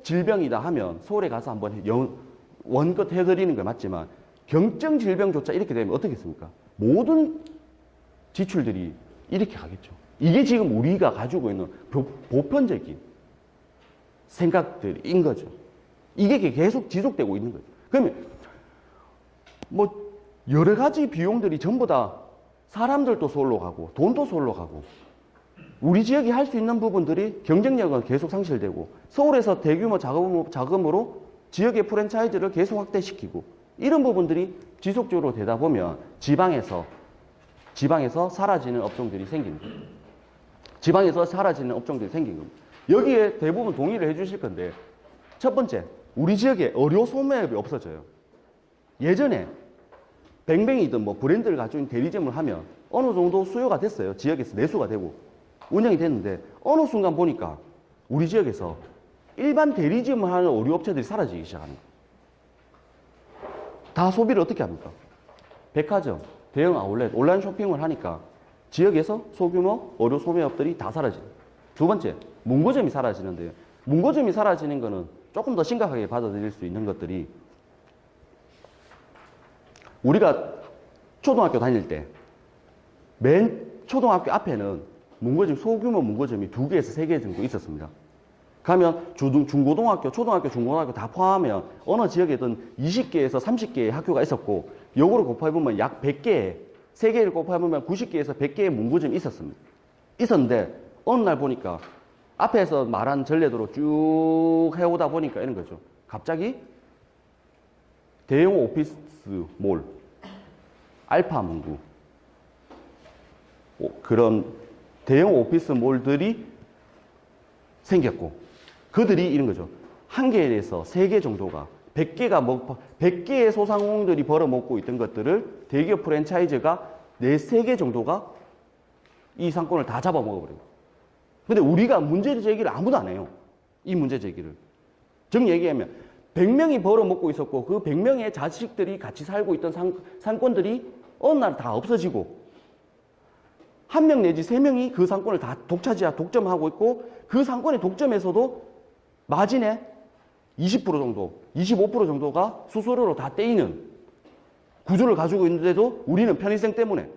질병이다 하면 서울에 가서 한번 원껏 해드리는 게 맞지만 경증 질병조차 이렇게 되면 어떻겠습니까? 모든 지출들이 이렇게 가겠죠. 이게 지금 우리가 가지고 있는 보편적인 생각들인 거죠. 이게 계속 지속되고 있는 거죠. 그러면 뭐 여러 가지 비용들이 전부 다 사람들도 서울로 가고 돈도 서울로 가고 우리 지역이 할 수 있는 부분들이 경쟁력은 계속 상실되고 서울에서 대규모 자금으로 지역의 프랜차이즈를 계속 확대시키고 이런 부분들이 지속적으로 되다 보면 지방에서 사라지는 업종들이 생긴 거예요. 지방에서 사라지는 업종들이 생긴 겁니다. 여기에 대부분 동의를 해 주실 건데 첫 번째, 우리 지역에 의료 소매업이 없어져요. 예전에 뱅뱅이든 뭐 브랜드를 가지고 있는 대리점을 하면 어느 정도 수요가 됐어요. 지역에서 내수가 되고 운영이 됐는데 어느 순간 보니까 우리 지역에서 일반 대리점을 하는 의료업체들이 사라지기 시작하는 거예요. 다 소비를 어떻게 합니까? 백화점, 대형 아울렛, 온라인 쇼핑을 하니까 지역에서 소규모 의료 소매업들이 다 사라져요. 두 번째, 문고점이 사라지는데요. 문고점이 사라지는 거는 조금 더 심각하게 받아들일 수 있는 것들이 우리가 초등학교 다닐 때 맨 초등학교 앞에는 문고점, 소규모 문고점이 2개에서 3개 정도 있었습니다. 가면 중고등학교, 초등학교, 중고등학교 다 포함하면 어느 지역에든 20개에서 30개의 학교가 있었고 역으로 곱해보면 약 100개, 3개를 곱해보면 90개에서 100개의 문고점이 있었습니다. 있었는데 어느 날 보니까 앞에서 말한 전례대로 쭉 해오다 보니까 이런 거죠. 갑자기 대형 오피스 몰, 알파문구 그런 대형 오피스 몰들이 생겼고 그들이 이런 거죠. 한 개에서 3개 정도가 100개의 소상공인들이 벌어먹고 있던 것들을 대기업 프랜차이즈가 3개 정도가 이 상권을 다 잡아먹어버려요. 근데 우리가 문제 제기를 아무도 안 해요. 이 문제 제기를. 정리 얘기하면 100명이 벌어먹고 있었고 그 100명의 자식들이 같이 살고 있던 상권들이 어느 날 다 없어지고 1명 내지 3명이 그 상권을 다 독점하고 있고 그 상권의 독점에서도 마진의 20% 정도, 25% 정도가 수수료로 다 떼이는 구조를 가지고 있는데도 우리는 편의성 때문에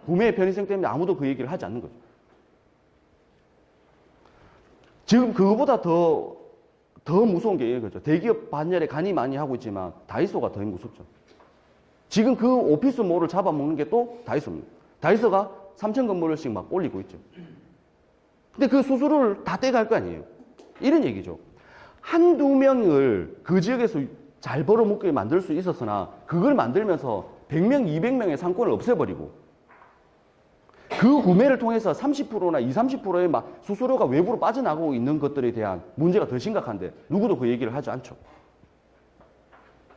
구매의 편의성 때문에 아무도 그 얘기를 하지 않는 거죠. 지금 그거보다 더 무서운 게 이거죠. 대기업 반열에 간이 많이 하고 있지만 다이소가 더 무섭죠. 지금 그 오피스몰을 잡아먹는 게 또 다이소입니다. 다이소가 3천 건물씩 막 올리고 있죠. 근데 그 수수료를 다 떼갈 거 아니에요. 이런 얘기죠. 한두 명을 그 지역에서 잘 벌어먹게 만들 수 있었으나 그걸 만들면서 100명, 200명의 상권을 없애버리고 그 구매를 통해서 30%나 20, 30%의 막 수수료가 외부로 빠져나가고 있는 것들에 대한 문제가 더 심각한데 누구도 그 얘기를 하지 않죠.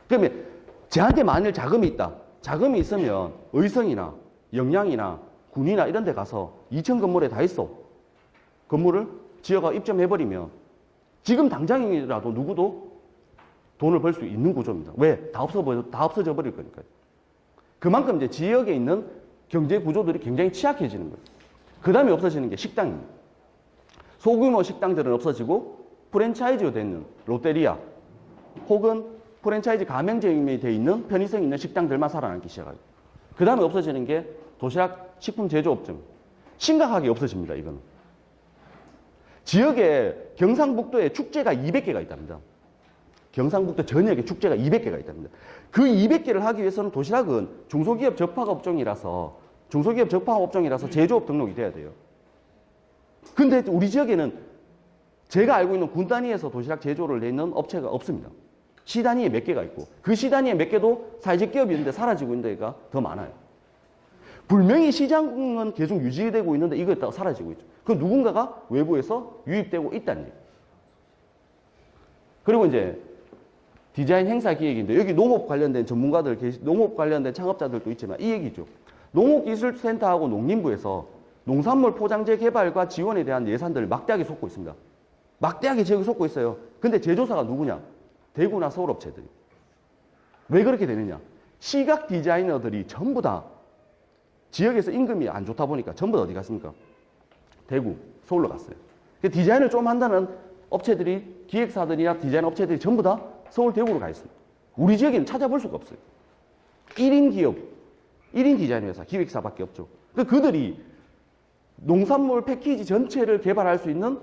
그러면 저한테 만일 자금이 있다. 자금이 있으면 의성이나 영양이나 군이나 이런 데 가서 2천 건물에 다 있어. 건물을 지어가 입점해버리면 지금 당장이라도 누구도 돈을 벌 수 있는 구조입니다. 왜? 다 없어져 버릴 거니까요. 그만큼 이제 지역에 있는 경제 구조들이 굉장히 취약해지는 거예요. 그 다음에 없어지는 게 식당입니다. 소규모 식당들은 없어지고 프랜차이즈로 되는 롯데리아 혹은 프랜차이즈 가맹점이 되어 있는 편의성 있는 식당들만 살아남기 시작하죠. 그 다음에 없어지는 게 도시락 식품 제조업종. 심각하게 없어집니다. 이거는. 지역에 경상북도에 축제가 200개가 있답니다. 경상북도 전역에 축제가 200개가 있답니다. 그 200개를 하기 위해서는 도시락은 중소기업 적합업종이라서 제조업 등록이 돼야 돼요. 근데 우리 지역에는 제가 알고 있는 군 단위에서 도시락 제조를 내는 업체가 없습니다. 시 단위에 몇 개가 있고 그 시 단위에 몇 개도 사회적 기업이 있는데 사라지고 있는 데가 더 많아요. 분명히 시장은 계속 유지되고 있는데 이거에 따라 사라지고 있죠. 그 누군가가 외부에서 유입되고 있다는 얘기예요. 그리고 이제 디자인 행사 기획인데 여기 농업 관련된 전문가들, 농업 관련된 창업자들도 있지만 이 얘기죠. 농업기술센터하고 농림부에서 농산물 포장재 개발과 지원에 대한 예산들을 막대하게 쏟고 있습니다. 막대하게 지역에 쏟고 있어요. 근데 제조사가 누구냐? 대구나 서울 업체들이. 왜 그렇게 되느냐? 시각 디자이너들이 전부 다 지역에서 임금이 안 좋다 보니까 전부 다 어디 갔습니까? 대구, 서울로 갔어요. 디자인을 좀 한다는 업체들이, 기획사들이나 디자인 업체들이 전부 다 서울, 대구로 가 있습니다. 우리 지역에는 찾아볼 수가 없어요. 1인 기업, 1인 디자인 회사, 기획사밖에 없죠. 그들이 농산물 패키지 전체를 개발할 수 있는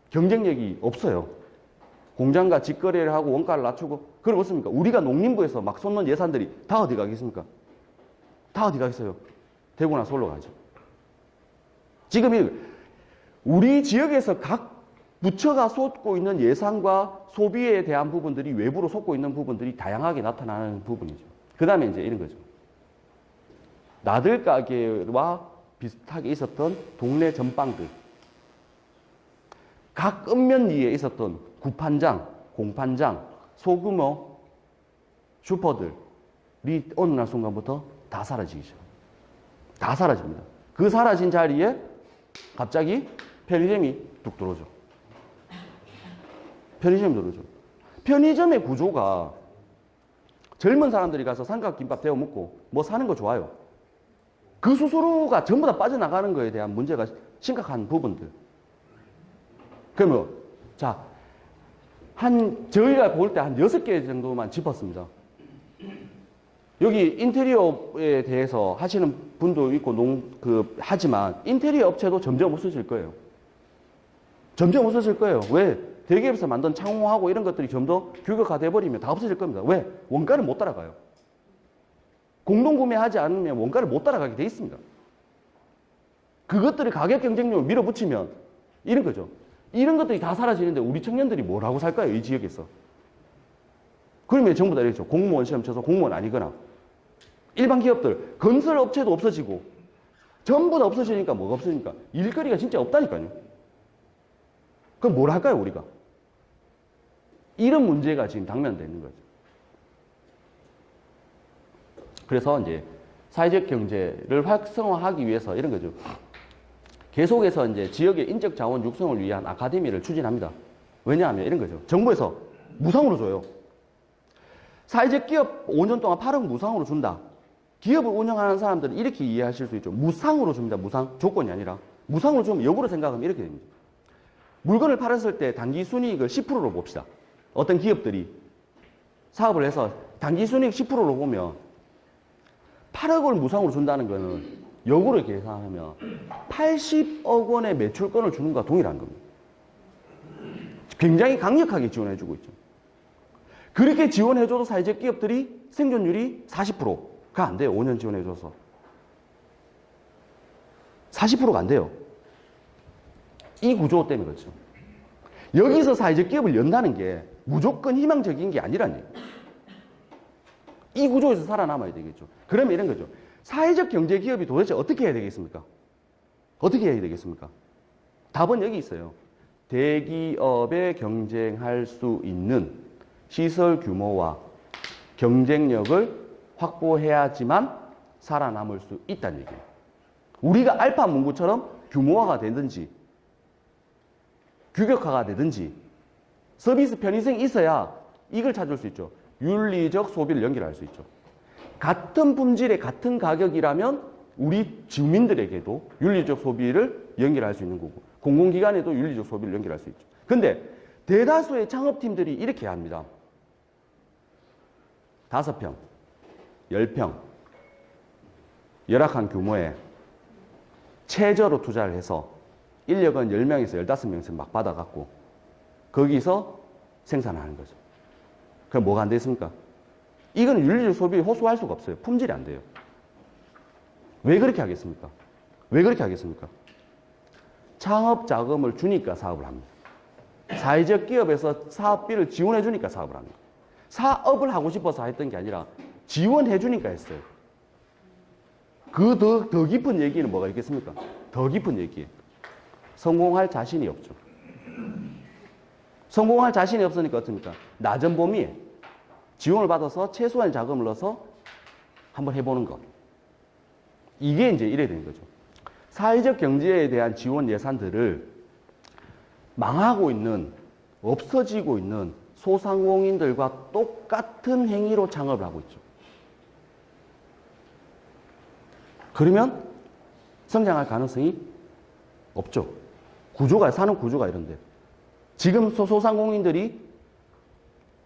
경쟁력이 없어요. 공장과 직거래를 하고 원가를 낮추고 그럼 어떻습니까? 우리가 농림부에서 막 쏟는 예산들이 다 어디 가겠습니까? 다 어디 가겠어요? 대구나 서울로 가죠. 지금 우리 지역에서 각 부처가 쏟고 있는 예산과 소비에 대한 부분들이 외부로 쏟고 있는 부분들이 다양하게 나타나는 부분이죠. 그 다음에 이제 이런 거죠. 나들 가게와 비슷하게 있었던 동네 전방들, 각 읍면리에 있었던 구판장, 공판장, 소규모 슈퍼들이 어느 날 순간부터 다 사라지죠. 다 사라집니다. 그 사라진 자리에 갑자기 편의점이 뚝 들어오죠. 편의점이 들어오죠. 편의점의 구조가 젊은 사람들이 가서 삼각김밥 데워 먹고 뭐 사는 거 좋아요. 그 수수료가 전부 다 빠져나가는 거에 대한 문제가 심각한 부분들. 그러면 자, 저희가 볼 때 한 6개 정도만 짚었습니다. 여기 인테리어에 대해서 하시는 분도 있고 하지만 인테리어 업체도 점점 없어질 거예요. 점점 없어질 거예요. 왜? 대기업에서 만든 창호하고 이런 것들이 좀 더 규격화돼 버리면 다 없어질 겁니다. 왜? 원가를 못 따라가요. 공동구매하지 않으면 원가를 못 따라가게 돼 있습니다. 그것들이 가격 경쟁력을 밀어붙이면 이런 거죠. 이런 것들이 다 사라지는데 우리 청년들이 뭘 하고 살까요? 이 지역에서. 그러면 전부 다 이렇죠. 공무원 시험 쳐서 공무원 아니거나 일반 기업들, 건설 업체도 없어지고 전부 다 없어지니까 뭐가 없어지니까 일거리가 진짜 없다니까요. 그럼 뭘 할까요, 우리가? 이런 문제가 지금 당면되는 거죠. 그래서 이제 사회적 경제를 활성화하기 위해서 이런 거죠. 계속해서 이제 지역의 인적 자원 육성을 위한 아카데미를 추진합니다. 왜냐하면 이런 거죠. 정부에서 무상으로 줘요. 사회적 기업 5년 동안 8억 무상으로 준다. 기업을 운영하는 사람들은 이렇게 이해하실 수 있죠. 무상으로 줍니다. 무상. 조건이 아니라. 무상으로 주면 역으로 생각하면 이렇게 됩니다. 물건을 팔았을 때 단기 순이익을 10%로 봅시다. 어떤 기업들이 사업을 해서 단기 순이익 10%로 보면 8억을 무상으로 준다는 거는 역으로 계산하면 80억 원의 매출권을 주는 것과 동일한 겁니다. 굉장히 강력하게 지원해주고 있죠. 그렇게 지원해줘도 사회적 기업들이 생존율이 40%가 안 돼요. 5년 지원해줘서. 40%가 안 돼요. 이 구조 때문에 그렇죠. 여기서 사회적 기업을 연다는 게 무조건 희망적인 게 아니라는 얘기예요. 이 구조에서 살아남아야 되겠죠. 그러면 이런 거죠. 사회적 경제 기업이 도대체 어떻게 해야 되겠습니까? 어떻게 해야 되겠습니까? 답은 여기 있어요. 대기업에 경쟁할 수 있는 시설 규모와 경쟁력을 확보해야지만 살아남을 수 있다는 얘기예요. 우리가 알파 문구처럼 규모화가 되든지 규격화가 되든지 서비스 편의성이 있어야 이걸 찾을 수 있죠. 윤리적 소비를 연결할 수 있죠. 같은 품질의 같은 가격이라면 우리 주민들에게도 윤리적 소비를 연결할 수 있는 거고 공공기관에도 윤리적 소비를 연결할 수 있죠. 근데 대다수의 창업팀들이 이렇게 합니다. 5평, 10평, 열악한 규모에 최저로 투자를 해서 인력은 10명에서 15명에서 막 받아갖고 거기서 생산을 하는 거죠. 그럼 뭐가 안 됐습니까? 이건 윤리적 소비를 호소할 수가 없어요. 품질이 안 돼요. 왜 그렇게 하겠습니까? 왜 그렇게 하겠습니까? 창업 자금을 주니까 사업을 합니다. 사회적 기업에서 사업비를 지원해 주니까 사업을 합니다. 사업을 하고 싶어서 했던 게 아니라 지원해 주니까 했어요. 그 더 깊은 얘기는 뭐가 있겠습니까? 더 깊은 얘기예요. 성공할 자신이 없죠. 성공할 자신이 없으니까 어떻습니까? 낮은 범위에 지원을 받아서 최소한의 자금을 넣어서 한번 해보는 것. 이게 이제 이래야 되는 거죠. 사회적 경제에 대한 지원 예산들을 망하고 있는, 없어지고 있는 소상공인들과 똑같은 행위로 창업을 하고 있죠. 그러면 성장할 가능성이 없죠. 사는 구조가 이런데. 지금 소상공인들이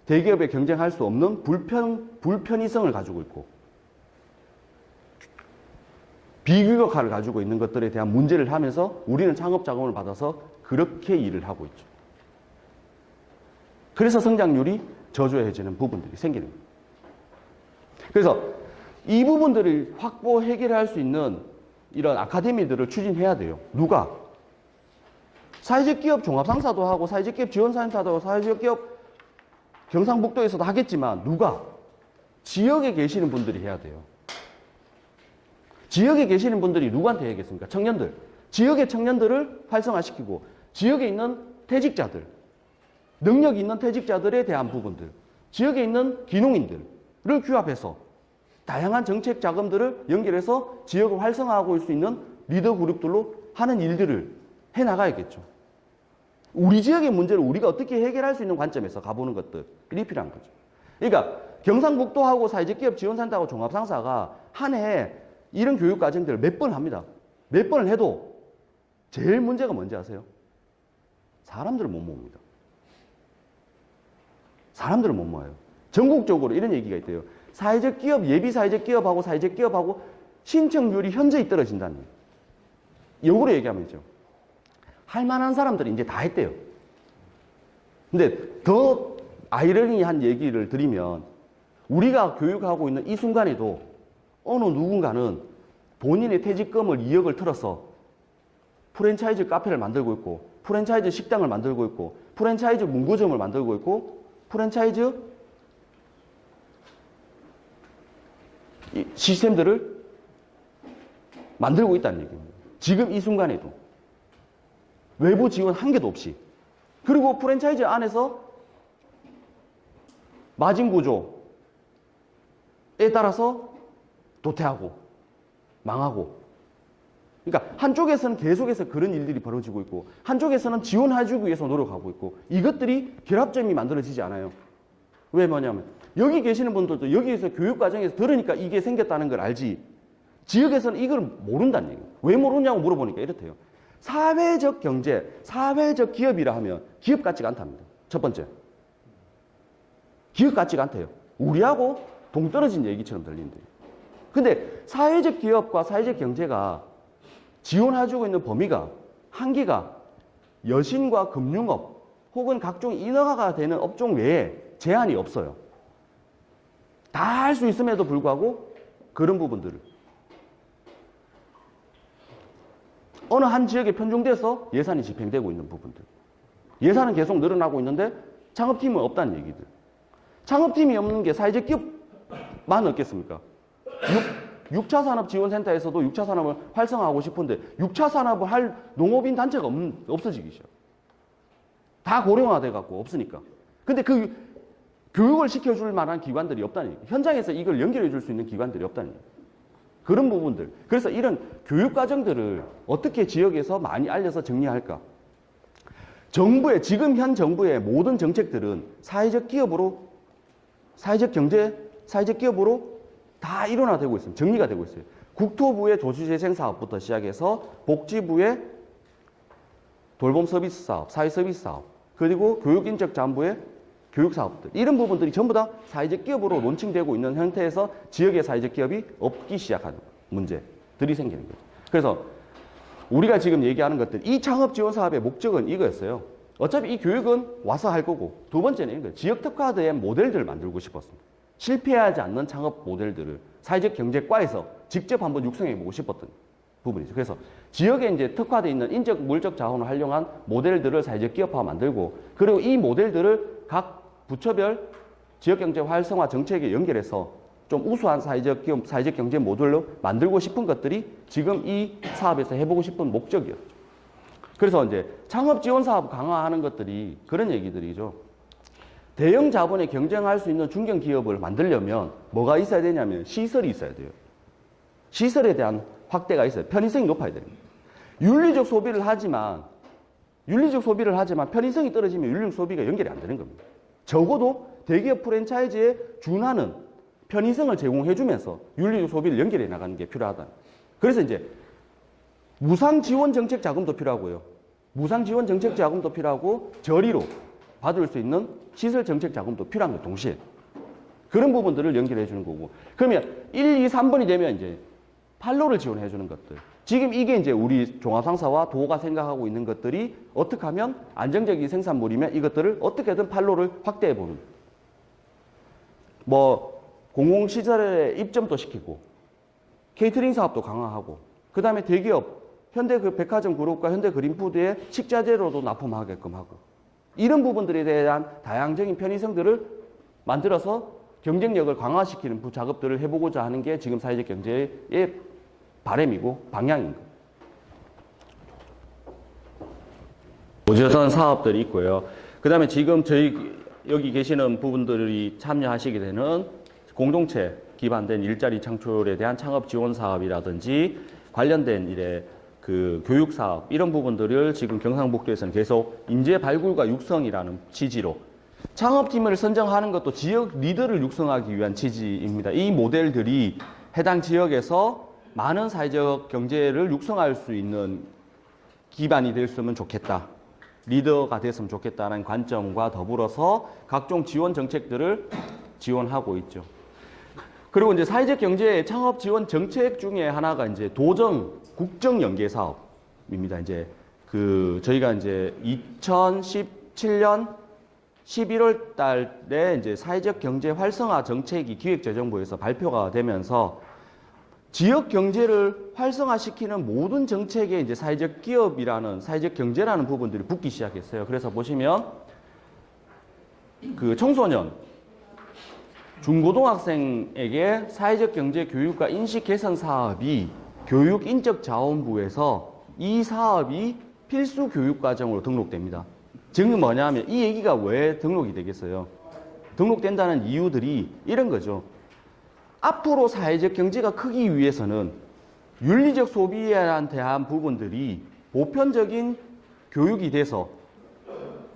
대기업에 경쟁할 수 없는 불편의성을 가지고 있고 비규격화를 가지고 있는 것들에 대한 문제를 하면서 우리는 창업 자금을 받아서 그렇게 일을 하고 있죠. 그래서 성장률이 저조해지는 부분들이 생기는 거예요. 그래서 이 부분들을 확보 해결할 수 있는 이런 아카데미들을 추진해야 돼요. 누가? 사회적 기업 종합상사도 하고 사회적 기업 지원센터도 하고 사회적 기업 경상북도에서도 하겠지만 누가? 지역에 계시는 분들이 해야 돼요. 지역에 계시는 분들이 누구한테 해야겠습니까? 청년들. 지역의 청년들을 활성화시키고 지역에 있는 퇴직자들, 능력 있는 퇴직자들에 대한 부분들, 지역에 있는 기농인들을 규합해서 다양한 정책 자금들을 연결해서 지역을 활성화하고 있을 수 있는 리더 그룹들로 하는 일들을 해나가야겠죠. 우리 지역의 문제를 우리가 어떻게 해결할 수 있는 관점에서 가보는 것들이 필요한 거죠. 그러니까 경상북도하고 사회적 기업 지원센터하고 종합상사가 한 해에 이런 교육 과정들을 몇 번 합니다. 몇 번을 해도 제일 문제가 뭔지 아세요? 사람들을 못 모읍니다. 사람들을 못 모아요. 전국적으로 이런 얘기가 있대요. 사회적 기업, 예비 사회적 기업하고 사회적 기업하고 신청률이 현저히 떨어진다는 거예요. 역으로 얘기하면 있죠. 할 만한 사람들이 이제 다 했대요. 근데 더 아이러니한 얘기를 드리면 우리가 교육하고 있는 이 순간에도 어느 누군가는 본인의 퇴직금을 2억을 틀어서 프랜차이즈 카페를 만들고 있고 프랜차이즈 식당을 만들고 있고 프랜차이즈 문구점을 만들고 있고 프랜차이즈 시스템들을 만들고 있다는 얘기입니다. 지금 이 순간에도 외부 지원 한 개도 없이 그리고 프랜차이즈 안에서 마진 구조에 따라서 도태하고 망하고 그러니까 한쪽에서는 계속해서 그런 일들이 벌어지고 있고 한쪽에서는 지원해주기 위해서 노력하고 있고 이것들이 결합점이 만들어지지 않아요. 왜 뭐냐면 여기 계시는 분들도 여기에서 교육과정에서 들으니까 이게 생겼다는 걸 알지 지역에서는 이걸 모른다는 얘기예요. 왜 모르냐고 물어보니까 이렇대요. 사회적 경제, 사회적 기업이라 하면 기업 같지가 않답니다. 첫 번째. 기업 같지가 않대요. 우리하고 동떨어진 얘기처럼 들린대요. 근데 사회적 기업과 사회적 경제가 지원해주고 있는 범위가 한계가 여신과 금융업 혹은 각종 인허가가 되는 업종 외에 제한이 없어요. 다 할 수 있음에도 불구하고 그런 부분들을 어느 한 지역에 편중돼서 예산이 집행되고 있는 부분들 예산은 계속 늘어나고 있는데 창업팀은 없다는 얘기들 창업팀이 없는 게 사회적 기업만 없겠습니까? 6차 산업 지원센터에서도 6차 산업을 활성화하고 싶은데 6차 산업을 할 농업인 단체가 없어지기 시작. 다 고령화돼 갖고 없으니까. 근데 그 교육을 시켜줄 만한 기관들이 없다는 얘기. 현장에서 이걸 연결해 줄 수 있는 기관들이 없다는 얘기. 그런 부분들. 그래서 이런 교육 과정들을 어떻게 지역에서 많이 알려서 정리할까? 정부의 지금 현 정부의 모든 정책들은 사회적 기업으로 사회적 경제, 사회적 기업으로 다 일원화되고 있습니다. 정리가 되고 있어요. 국토부의 도시재생 사업부터 시작해서 복지부의 돌봄 서비스 사업, 사회 서비스 사업, 그리고 교육인적자원부의 교육 사업들 이런 부분들이 전부 다 사회적 기업으로 론칭되고 있는 형태에서 지역의 사회적 기업이 없기 시작하는 문제들이 생기는 거죠. 그래서 우리가 지금 얘기하는 것들 이 창업 지원 사업의 목적은 이거였어요. 어차피 이 교육은 와서 할 거고 두 번째는 이거예요. 지역 특화된 모델들을 만들고 싶었습니다. 실패하지 않는 창업 모델들을 사회적 경제과에서 직접 한번 육성해 보고 싶었던 부분이죠. 그래서 지역에 이제 특화되어 있는 인적, 물적 자원을 활용한 모델들을 사회적 기업화 만들고 그리고 이 모델들을 각 부처별 지역 경제 활성화 정책에 연결해서 좀 우수한 사회적 기업, 사회적 경제 모델로 만들고 싶은 것들이 지금 이 사업에서 해보고 싶은 목적이었죠. 그래서 이제 창업 지원 사업 강화하는 것들이 그런 얘기들이죠. 대형 자본에 경쟁할 수 있는 중견 기업을 만들려면 뭐가 있어야 되냐면 시설이 있어야 돼요. 시설에 대한 확대가 있어요. 편의성이 높아야 됩니다. 윤리적 소비를 하지만 편의성이 떨어지면 윤리적 소비가 연결이 안 되는 겁니다. 적어도 대기업 프랜차이즈에 준하는 편의성을 제공해주면서 윤리적 소비를 연결해 나가는 게 필요하다. 그래서 이제 무상 지원 정책 자금도 필요하고요. 무상 지원 정책 자금도 필요하고 저리로 받을 수 있는 시설 정책 자금도 필요한 것 동시에 그런 부분들을 연결해 주는 거고 그러면 1, 2, 3번이 되면 이제 판로를 지원해 주는 것들. 지금 이게 이제 우리 종합상사와 도가 생각하고 있는 것들이 어떻게 하면 안정적인 생산물이면 이것들을 어떻게든 판로를 확대해 보는. 뭐 공공시설에 입점도 시키고 케이터링 사업도 강화하고 그 다음에 대기업 현대 그 백화점 그룹과 현대 그린푸드에 식자재로도 납품하게끔 하고 이런 부분들에 대한 다양적인 편의성들을 만들어서 경쟁력을 강화시키는 작업들을 해보고자 하는 게 지금 사회적 경제의 바람이고 방향인 거예요. 고지선 사업들이 있고요. 그 다음에 지금 저희 여기 계시는 부분들이 참여하시게 되는 공동체 기반된 일자리 창출에 대한 창업 지원 사업이라든지 관련된 일에 그 교육 사업 이런 부분들을 지금 경상북도에서는 계속 인재 발굴과 육성이라는 취지로 창업팀을 선정하는 것도 지역 리더를 육성하기 위한 취지입니다. 이 모델들이 해당 지역에서 많은 사회적 경제를 육성할 수 있는 기반이 됐으면 좋겠다. 리더가 됐으면 좋겠다는 관점과 더불어서 각종 지원 정책들을 지원하고 있죠. 그리고 이제 사회적 경제 창업 지원 정책 중에 하나가 이제 도정 국정 연계 사업입니다. 이제 저희가 이제 2017년 11월 달에 이제 사회적 경제 활성화 정책이 기획재정부에서 발표가 되면서 지역 경제를 활성화시키는 모든 정책에 이제 사회적 기업이라는 사회적 경제라는 부분들이 붙기 시작했어요. 그래서 보시면 그 청소년, 중고등학생에게 사회적 경제 교육과 인식 개선 사업이 교육인적자원부에서 이 사업이 필수 교육과정으로 등록됩니다. 즉 뭐냐면 이 얘기가 왜 등록이 되겠어요? 등록된다는 이유들이 이런 거죠. 앞으로 사회적 경제가 크기 위해서는 윤리적 소비에 대한 부분들이 보편적인 교육이 돼서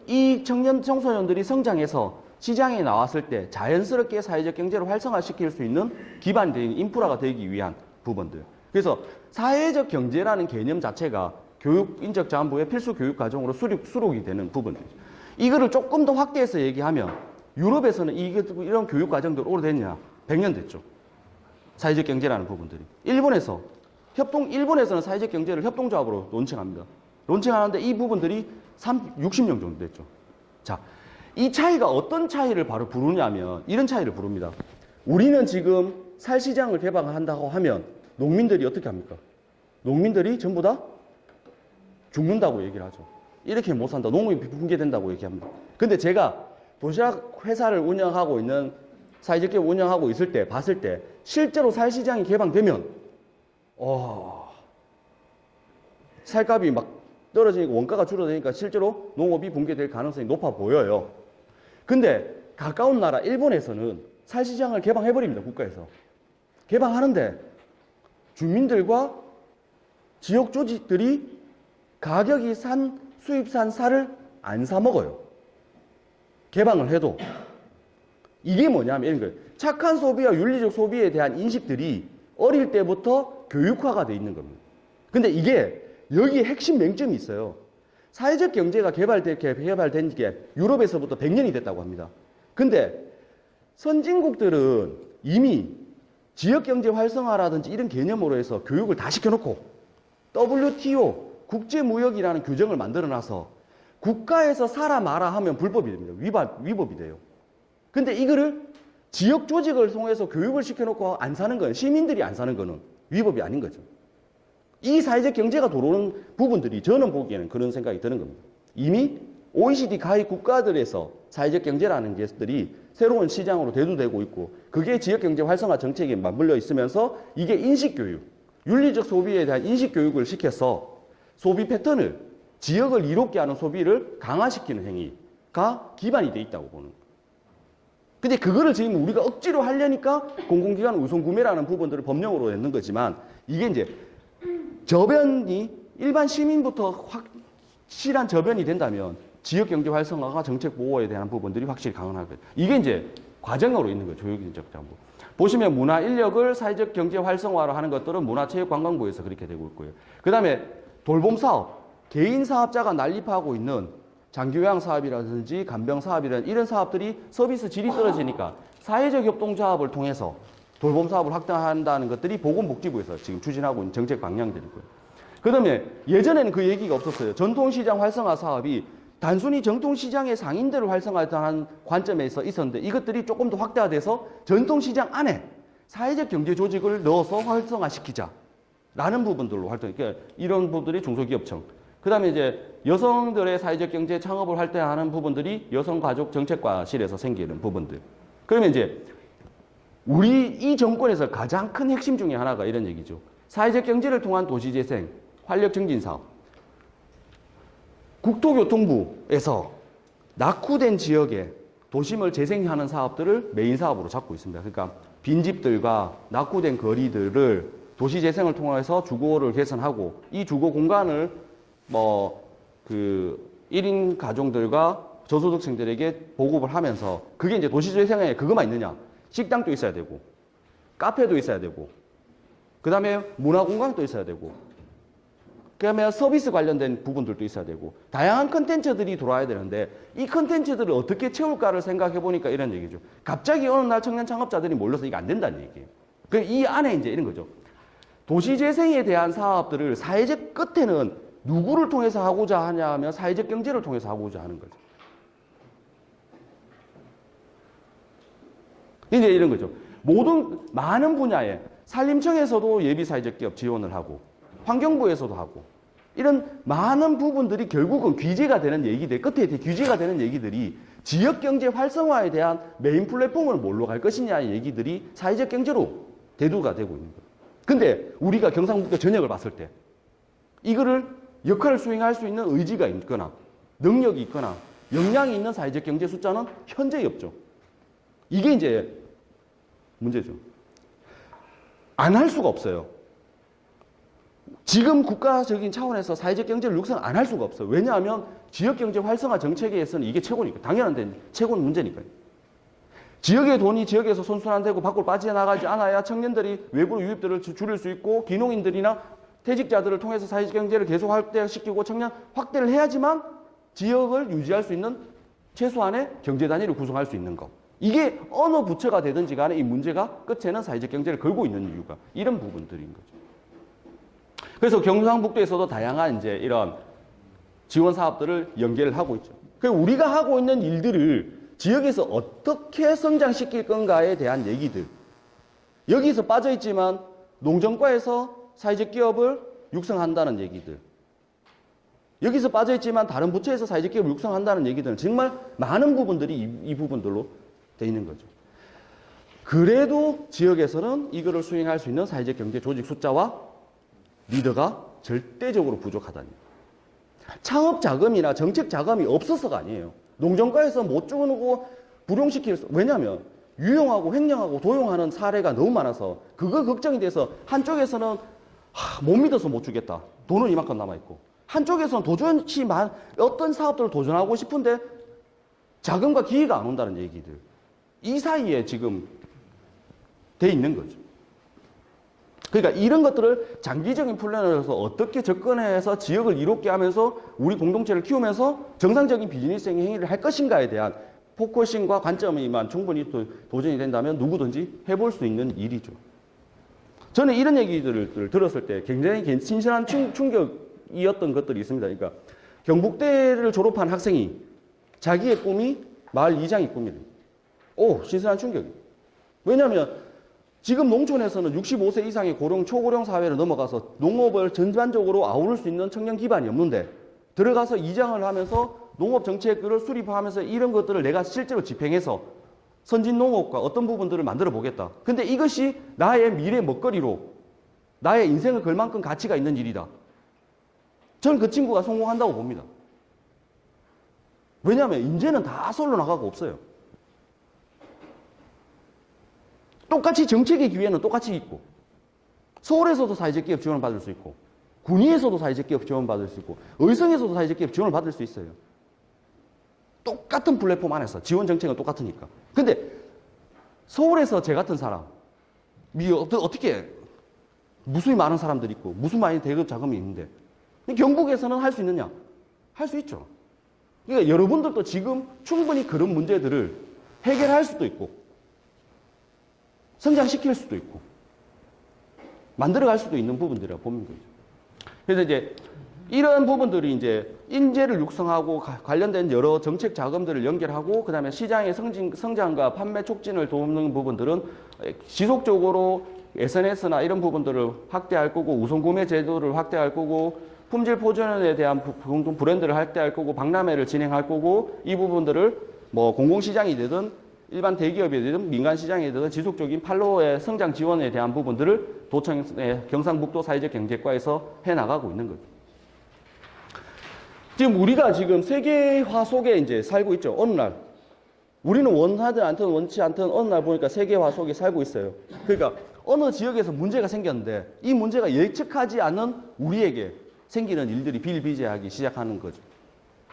이 청소년들이 성장해서 시장에 나왔을 때 자연스럽게 사회적 경제를 활성화시킬 수 있는 기반이 되는 인프라가 되기 위한 부분들. 그래서 사회적 경제라는 개념 자체가 교육인적자원부의 필수 교육 과정으로 수록이 되는 부분들이죠. 이거를 조금 더 확대해서 얘기하면 유럽에서는 이런 교육 과정들 오래됐냐? 100년 됐죠. 사회적 경제라는 부분들이. 일본에서는 사회적 경제를 협동조합으로 론칭합니다. 론칭하는데 이 부분들이 60년 정도 됐죠. 자, 이 차이가 어떤 차이를 바로 부르냐면 이런 차이를 부릅니다. 우리는 지금 살시장을 개방한다고 하면 농민들이 어떻게 합니까? 농민들이 전부 다 죽는다고 얘기를 하죠. 이렇게 못 산다. 농업이 붕괴된다고 얘기합니다. 근데 제가 도시락 회사를 운영하고 있는 사회적 기업 운영하고 있을 때 봤을 때 실제로 살시장이 개방되면 살값이 막 떨어지니까 원가가 줄어드니까 실제로 농업이 붕괴될 가능성이 높아 보여요. 근데 가까운 나라 일본에서는 살시장을 개방해버립니다. 국가에서. 개방하는데 주민들과 지역 조직들이 가격이 산 수입산 쌀을 안 사 먹어요. 개방을 해도. 이게 뭐냐면 이런 거예요. 착한 소비와 윤리적 소비에 대한 인식들이 어릴 때부터 교육화가 돼 있는 겁니다. 근데 이게 여기에 핵심 맹점이 있어요. 사회적 경제가 개발된 게 유럽에서부터 100년이 됐다고 합니다. 근데 선진국들은 이미 지역경제 활성화라든지 이런 개념으로 해서 교육을 다 시켜놓고 WTO 국제무역이라는 규정을 만들어놔서 국가에서 사라 마라 하면 불법이 됩니다. 위법이 돼요. 근데 이거를 지역 조직을 통해서 교육을 시켜놓고 안 사는 건, 시민들이 안 사는 거는 위법이 아닌 거죠. 이 사회적 경제가 들어오는 부분들이 저는 보기에는 그런 생각이 드는 겁니다. 이미 OECD 가입 국가들에서 사회적 경제라는 것들이 새로운 시장으로 대두되고 있고 그게 지역경제 활성화 정책에 맞물려 있으면서 이게 인식교육, 윤리적 소비에 대한 인식교육을 시켜서 소비 패턴을 지역을 이롭게 하는 소비를 강화시키는 행위가 기반이 돼 있다고 보는 거예요. 근데 그거를 지금 우리가 억지로 하려니까 공공기관 우선구매라는 부분들을 법령으로 냈는 거지만 이게 이제 저변이 일반 시민부터 확실한 저변이 된다면 지역경제 활성화가 정책 보호에 대한 부분들이 확실히 강화할 거예요. 이게 이제 과정으로 있는 거예요. 교육인적자원부. 보시면 문화 인력을 사회적 경제 활성화로 하는 것들은 문화체육관광부에서 그렇게 되고 있고요. 그 다음에 돌봄 사업, 개인 사업자가 난립하고 있는 장기요양 사업이라든지 간병 사업이라든지 이런 사업들이 서비스 질이 떨어지니까 사회적 협동조합을 통해서 돌봄 사업을 확대한다는 것들이 보건복지부에서 지금 추진하고 있는 정책 방향들이고요. 그 다음에 예전에는 그 얘기가 없었어요. 전통시장 활성화 사업이 단순히 전통시장의 상인들을 활성화하는 관점에서 있었는데 이것들이 조금 더 확대돼서 전통시장 안에 사회적 경제 조직을 넣어서 활성화시키자. 라는 부분들로 활동, 그러니까 이런 부분들이 중소기업청. 그 다음에 이제 여성들의 사회적 경제 창업을 활대하는 부분들이 여성가족정책과실에서 생기는 부분들. 그러면 이제 우리 이 정권에서 가장 큰 핵심 중에 하나가 이런 얘기죠. 사회적 경제를 통한 도시재생, 활력증진사업. 국토교통부에서 낙후된 지역에 도심을 재생하는 사업들을 메인 사업으로 잡고 있습니다. 그러니까 빈집들과 낙후된 거리들을 도시재생을 통해서 주거를 개선하고 이 주거 공간을 1인 가정들과 저소득층들에게 보급을 하면서 그게 이제 도시재생에 그것만 있느냐. 식당도 있어야 되고, 카페도 있어야 되고, 그 다음에 문화공간도 있어야 되고, 그 다음에 서비스 관련된 부분들도 있어야 되고, 다양한 컨텐츠들이 들어와야 되는데, 이 컨텐츠들을 어떻게 채울까를 생각해 보니까 이런 얘기죠. 갑자기 어느 날 청년 창업자들이 몰려서 이게 안 된다는 얘기예요. 이 안에 이제 이런 거죠. 도시재생에 대한 사업들을 사회적 끝에는 누구를 통해서 하고자 하냐 하면 사회적 경제를 통해서 하고자 하는 거죠. 이제 이런 거죠. 많은 분야에 산림청에서도 예비사회적 기업 지원을 하고 환경부에서도 하고 이런 많은 부분들이 결국은 규제가 되는 얘기들, 끝에 규제가 되는 얘기들이 지역경제 활성화에 대한 메인 플랫폼을 뭘로 갈 것이냐의 얘기들이 사회적 경제로 대두가 되고 있는 거예요. 근데 우리가 경상북도 전역을 봤을 때 이거를 역할을 수행할 수 있는 의지가 있거나 능력이 있거나 역량이 있는 사회적 경제 숫자는 현재 없죠. 이게 이제 문제죠. 안 할 수가 없어요. 지금 국가적인 차원에서 사회적 경제를 육성 안 할 수가 없어요. 왜냐하면 지역경제 활성화 정책에서는 이게 최고니까. 당연한 최고는 문제니까요. 지역의 돈이 지역에서 손순환되고 밖으로 빠져나가지 않아야 청년들이 외부로 유입들을 줄일 수 있고 기농인들이나 퇴직자들을 통해서 사회적 경제를 계속 확대시키고 청년 확대를 해야지만 지역을 유지할 수 있는 최소한의 경제 단위를 구성할 수 있는 것. 이게 어느 부처가 되든지 간에 이 문제가 끝에는 사회적 경제를 걸고 있는 이유가 이런 부분들인 거죠. 그래서 경상북도에서도 다양한 이제 이런 지원 사업들을 연계를 하고 있죠. 그리고 우리가 하고 있는 일들을 지역에서 어떻게 성장시킬 건가에 대한 얘기들. 여기서 빠져있지만 농정과에서 사회적 기업을 육성한다는 얘기들. 여기서 빠져있지만 다른 부처에서 사회적 기업을 육성한다는 얘기들은 정말 많은 부분들이 이 부분들로 돼 있는 거죠. 그래도 지역에서는 이거를 수행할 수 있는 사회적 경제 조직 숫자와 리더가 절대적으로 부족하다니. 창업 자금이나 정책 자금이 없어서가 아니에요. 농정과에서 못 주고 불용시킬 수, 왜냐하면 유용하고 횡령하고 도용하는 사례가 너무 많아서 그거 걱정이 돼서 한쪽에서는 못 믿어서 못 주겠다. 돈은 이만큼 남아있고 한쪽에서는 도전이 어떤 사업들을 도전하고 싶은데 자금과 기회가 안 온다는 얘기들. 이 사이에 지금 돼 있는 거죠. 그러니까 이런 것들을 장기적인 플랜을 해서 어떻게 접근해서 지역을 이롭게 하면서 우리 공동체를 키우면서 정상적인 비즈니스 행위를 할 것인가에 대한 포커싱과 관점이만 충분히 도전이 된다면 누구든지 해볼 수 있는 일이죠. 저는 이런 얘기들을 들었을 때 굉장히 신선한 충격이었던 것들이 있습니다. 그러니까 경북대를 졸업한 학생이 자기의 꿈이 마을 이장이 꿈이래요. 오, 신선한 충격이에요. 왜냐하면 지금 농촌에서는 65세 이상의 고령, 초고령 사회로 넘어가서 농업을 전반적으로 아우를 수 있는 청년 기반이 없는데 들어가서 이장을 하면서 농업 정책을 수립하면서 이런 것들을 내가 실제로 집행해서 선진 농업과 어떤 부분들을 만들어 보겠다. 근데 이것이 나의 미래 먹거리로 나의 인생을 걸 만큼 가치가 있는 일이다. 저는 그 친구가 성공한다고 봅니다. 왜냐하면 이제는 다 솔로 나가고 없어요. 똑같이 정책의 기회는 똑같이 있고 서울에서도 사회적 기업 지원을 받을 수 있고 군위에서도 사회적 기업 지원을 받을 수 있고 의성에서도 사회적 기업 지원을 받을 수 있어요. 똑같은 플랫폼 안에서 지원 정책은 똑같으니까. 근데 서울에서 제 같은 사람이 어떻게 무수히 많은 사람들이 있고 무수히 많은 대급 자금이 있는데 경북에서는 할 수 있느냐? 할 수 있죠. 그러니까 여러분들도 지금 충분히 그런 문제들을 해결할 수도 있고 성장시킬 수도 있고 만들어갈 수도 있는 부분들이라고 보는 거죠. 그래서 이제 이런 부분들이 이제 인재를 육성하고 관련된 여러 정책 자금들을 연결하고 그다음에 시장의 성장과 판매 촉진을 도우는 부분들은 지속적으로 SNS나 이런 부분들을 확대할 거고 우선 구매 제도를 확대할 거고 품질 보존에 대한 브랜드를 확대할 거고 박람회를 진행할 거고 이 부분들을 뭐 공공시장이 되든 일반 대기업이 되든 민간 시장이 되든 지속적인 판로의 성장 지원에 대한 부분들을 도청의 경상북도 사회적 경제과에서 해나가고 있는 거죠. 지금 우리가 지금 세계화 속에 이제 살고 있죠. 어느 날. 우리는 원하든 않든 원치 않든 어느 날 보니까 세계화 속에 살고 있어요. 그러니까 어느 지역에서 문제가 생겼는데 이 문제가 예측하지 않은 우리에게 생기는 일들이 비일비재하기 시작하는 거죠.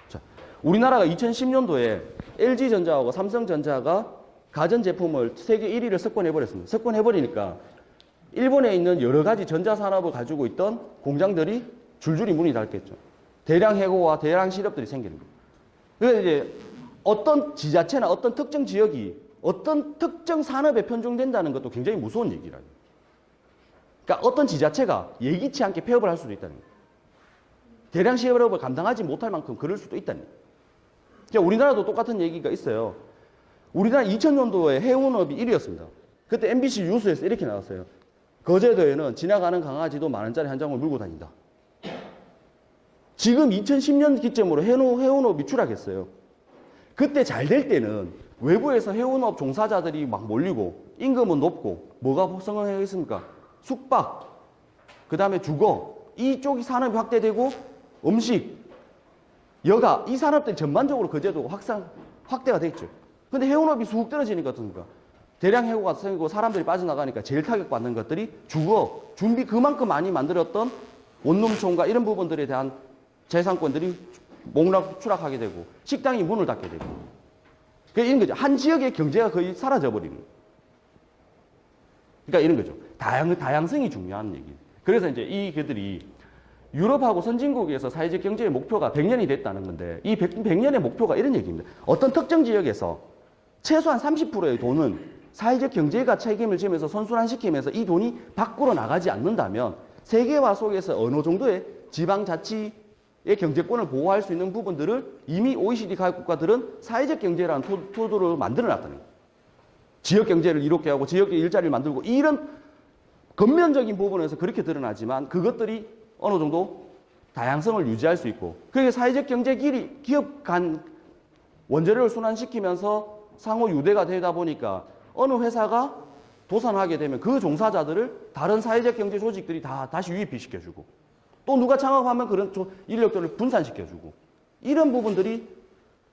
자, 우리나라가 2010년도에 LG전자하고 삼성전자가 가전제품을 세계 1위를 석권해버렸습니다. 석권해버리니까 일본에 있는 여러 가지 전자산업을 가지고 있던 공장들이 줄줄이 문이 닫겠죠. 대량 해고와 대량 실업들이 생기는 거예요. 그래서 이제 어떤 지자체나 어떤 특정 지역이 어떤 특정 산업에 편중된다는 것도 굉장히 무서운 얘기라요. 그러니까 어떤 지자체가 예기치 않게 폐업을 할 수도 있다는 거예요. 대량 실업을 감당하지 못할 만큼 그럴 수도 있다는 거예요. 그러니까 우리나라도 똑같은 얘기가 있어요. 우리나라 2000년도에 해운업이 1위였습니다. 그때 MBC 뉴스에서 이렇게 나왔어요. 거제도에는 지나가는 강아지도 10,000원짜리 한 장을 물고 다닌다. 지금 2010년 기점으로 해운업이 추락했어요. 그때 잘 될 때는 외부에서 해운업 종사자들이 막 몰리고 임금은 높고 뭐가 성공했습니까? 숙박, 그 다음에 주거, 이쪽이 산업이 확대되고 음식, 여가, 이 산업들이 전반적으로 거제도가 확대가 돼 있죠. 근데 해운업이 쑥 떨어지니까 어떻습니까? 대량 해고가 생기고 사람들이 빠져나가니까 제일 타격받는 것들이 주거, 준비 그만큼 많이 만들었던 원룸촌과 이런 부분들에 대한 재산권들이 추락하게 되고 식당이 문을 닫게 되고 그러니까 이런 거죠. 한 지역의 경제가 거의 사라져버리는 거예요. 그러니까 이런 거죠. 다양성이 중요한 얘기. 그래서 이제 이들이 유럽하고 선진국에서 사회적 경제의 목표가 100년이 됐다는 건데 이 100년의 목표가 이런 얘기입니다. 어떤 특정 지역에서 최소한 30%의 돈은 사회적 경제가 책임을 지면서 선순환시키면서 이 돈이 밖으로 나가지 않는다면 세계화 속에서 어느 정도의 지방자치의 경제권을 보호할 수 있는 부분들을 이미 OECD 가입 국가들은 사회적 경제라는 토도를 만들어놨다는 거예요. 지역 경제를 이롭게 하고 지역의 일자리를 만들고 이런 겉면적인 부분에서 그렇게 드러나지만 그것들이 어느 정도 다양성을 유지할 수 있고 그게 사회적 경제 기업 간 원재료를 순환시키면서 상호 유대가 되다 보니까 어느 회사가 도산하게 되면 그 종사자들을 다른 사회적 경제 조직들이 다 다시 유입시켜주고 또 누가 창업하면 그런 인력들을 분산시켜주고 이런 부분들이